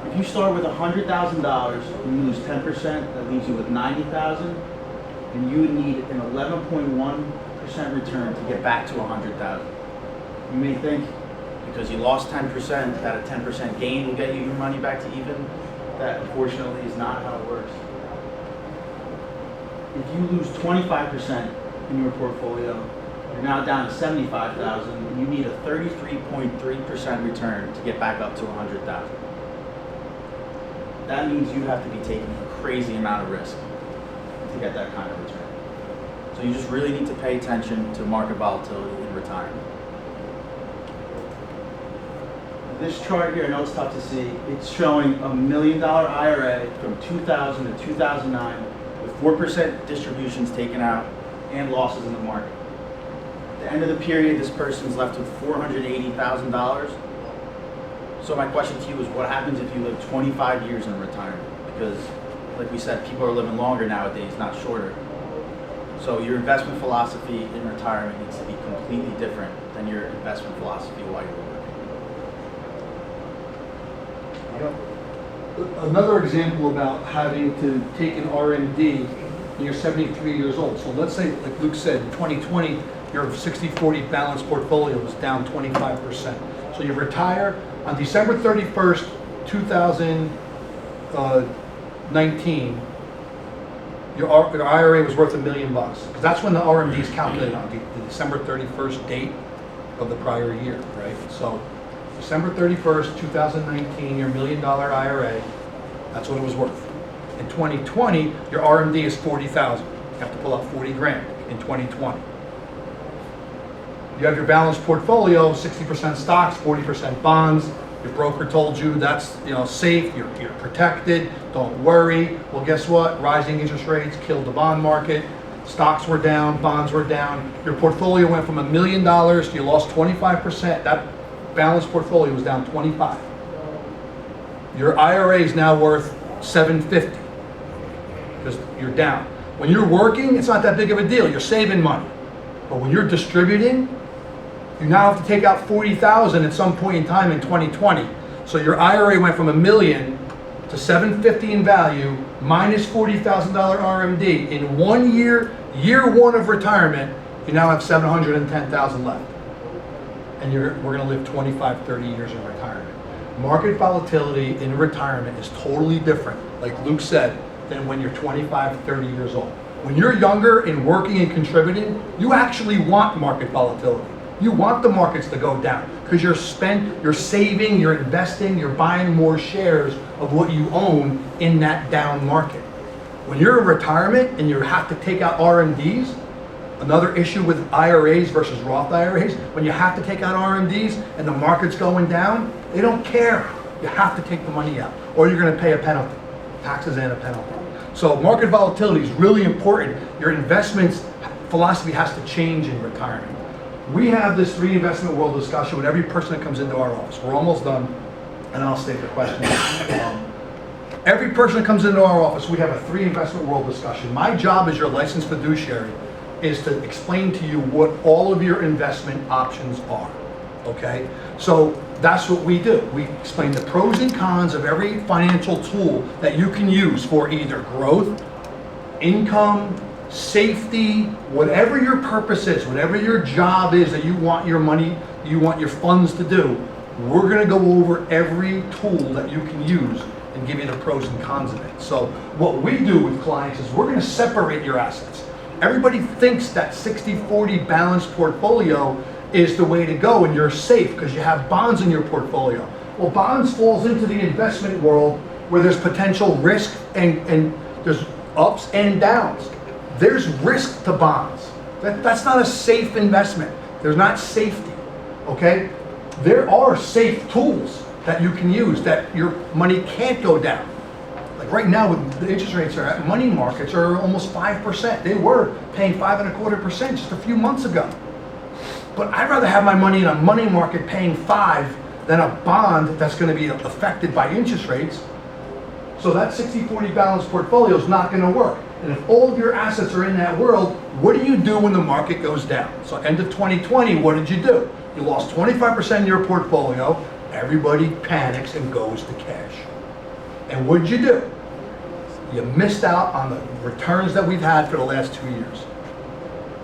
S10: If you start with $100,000 and you lose 10%, that leaves you with $90,000, and you would need an 11.1% return to get back to $100,000. You may think because you lost 10%, that a 10% gain will get you your money back to even. That unfortunately is not how it works. If you lose 25% in your portfolio, you're now down to $75,000, and you need a 33.3% return to get back up to $100,000. That means you have to be taking a crazy amount of risk to get that kind of return. So you just really need to pay attention to market volatility in retirement. This chart here, I know it's tough to see, it's showing $1 million IRA from 2000 to 2009 with 4% distributions taken out and losses in the market. At the end of the period, this person's left with $480,000. So my question to you is, what happens if you live 25 years in retirement? Because, like we said, people are living longer nowadays, not shorter. So your investment philosophy in retirement needs to be completely different than your investment philosophy while you're working.
S1: Another example about having to take an RMD when you're 73 years old. So let's say, like Luke said, in 2020, your 60-40 balanced portfolio was down 25%. So you retire on December 31st, 2019, your IRA was worth $1 million. Because that's when the RMD is calculated on, the December 31st date of the prior year, right? So December 31st, 2019, your $1 million IRA, that's what it was worth. In 2020, your RMD is 40,000. You have to pull out 40 grand in 2020. You have your balanced portfolio, 60% stocks, 40% bonds. Your broker told you that's safe, you're protected, don't worry. Well, guess what? Rising interest rates killed the bond market. Stocks were down, bonds were down. Your portfolio went from $1 million to you lost 25%. That balanced portfolio was down 25. Your IRA is now worth $750 because you're down. When you're working, it's not that big of a deal. You're saving money. But when you're distributing, you now have to take out $40,000 at some point in time in 2020. So your IRA went from $1 million to $750 in value, minus $40,000 RMD. In 1 year, year one of retirement, you now have $710,000 left. And we're going to live 25, 30 years in retirement. Market volatility in retirement is totally different, like Luke said, than when you're 25, 30 years old. When you're younger and working and contributing, you actually want market volatility. You want the markets to go down because you're saving, you're investing, you're buying more shares of what you own in that down market. When you're in retirement and you have to take out RMDs, another issue with IRAs versus Roth IRAs, when you have to take out RMDs and the market's going down, they don't care. You have to take the money out or you're going to pay a penalty, taxes and a penalty. So market volatility is really important. Your investments philosophy has to change in retirement. We have this 3 investment world discussion with every person that comes into our office. We're almost done, and I'll state the question. Every person that comes into our office, we have a 3 investment world discussion. My job as your licensed fiduciary is to explain to you what all of your investment options are, okay? So that's what we do. We explain the pros and cons of every financial tool that you can use for either growth, income, safety, whatever your purpose is, whatever your job is that you want your money, you want your funds to do, we're going to go over every tool that you can use and give you the pros and cons of it. So what we do with clients is we're going to separate your assets. Everybody thinks that 60-40 balanced portfolio is the way to go and you're safe because you have bonds in your portfolio. Well, bonds falls into the investment world where there's potential risk and there's ups and downs. There's risk to bonds. That's not a safe investment. There's not safety, okay? There are safe tools that you can use that your money can't go down. Like right now, with the interest rates money markets are almost 5%. They were paying 5.25% just a few months ago. But I'd rather have my money in a money market paying 5 than a bond that's going to be affected by interest rates. So that 60-40 balanced portfolio is not going to work. And if all of your assets are in that world, what do you do when the market goes down? So end of 2020, what did you do? You lost 25% of your portfolio. Everybody panics and goes to cash. And what did you do? You missed out on the returns that we've had for the last 2 years.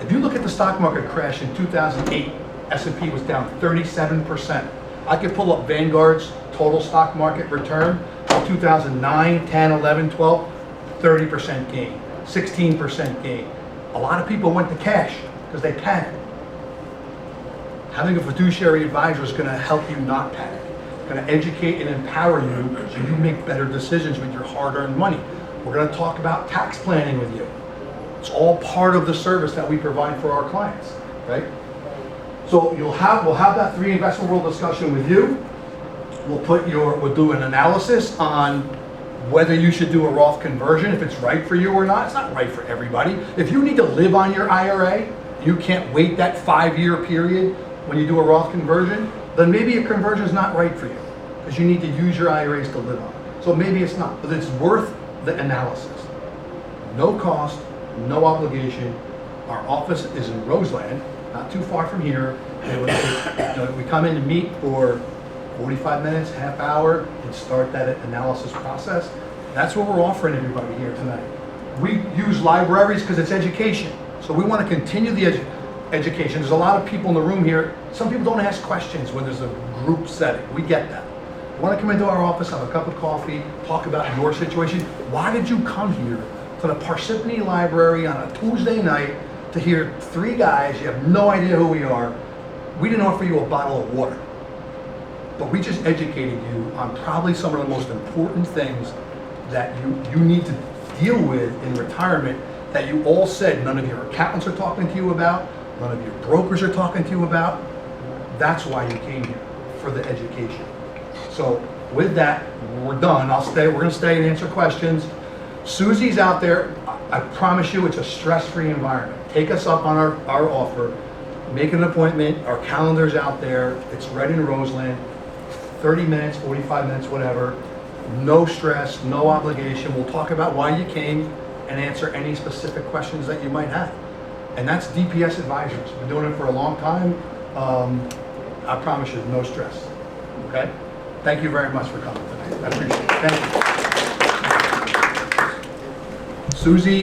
S1: If you look at the stock market crash in 2008, S&P was down 37%. I could pull up Vanguard's total stock market return in 2009, 10, 11, 12, 30% gain, 16% gain. A lot of people went to cash because they panicked. Having a fiduciary advisor is going to help you not panic. It's going to educate and empower you so you make better decisions with your hard-earned money. We're going to talk about tax planning with you. It's all part of the service that we provide for our clients, right? So we'll have that 3 investment world discussion with you. We'll do an analysis on whether you should do a Roth conversion, if it's right for you or not. It's not right for everybody. If you need to live on your IRA, you can't wait that 5-year period when you do a Roth conversion, then maybe a conversion is not right for you because you need to use your IRAs to live on. So maybe it's not, but it's worth the analysis. No cost, no obligation. Our office is in Roseland, not too far from here. We come in to meet for 45 minutes, half hour, and start that analysis process. That's what we're offering everybody here tonight. We use libraries because it's education. So we want to continue the education. There's a lot of people in the room here. Some people don't ask questions when there's a group setting. We get that. You want to come into our office, have a cup of coffee, talk about your situation. Why did you come here to the Parsippany Library on a Tuesday night to hear three guys, you have no idea who we are. We didn't offer you a bottle of water, but we just educated you on probably some of the most important things that you need to deal with in retirement that you all said none of your accountants are talking to you about, none of your brokers are talking to you about. That's why you came here, for the education. So with that, we're done. We're gonna stay and answer questions. Susie's out there. I promise you it's a stress-free environment. Take us up on our offer, make an appointment, our calendar's out there, it's right in Roseland, 30 minutes, 45 minutes, whatever. No stress, no obligation. We'll talk about why you came and answer any specific questions that you might have. And that's DPS Advisors. Been doing it for a long time. I promise you, no stress. Okay? Thank you very much for coming tonight. I appreciate it. Thank you. Susie.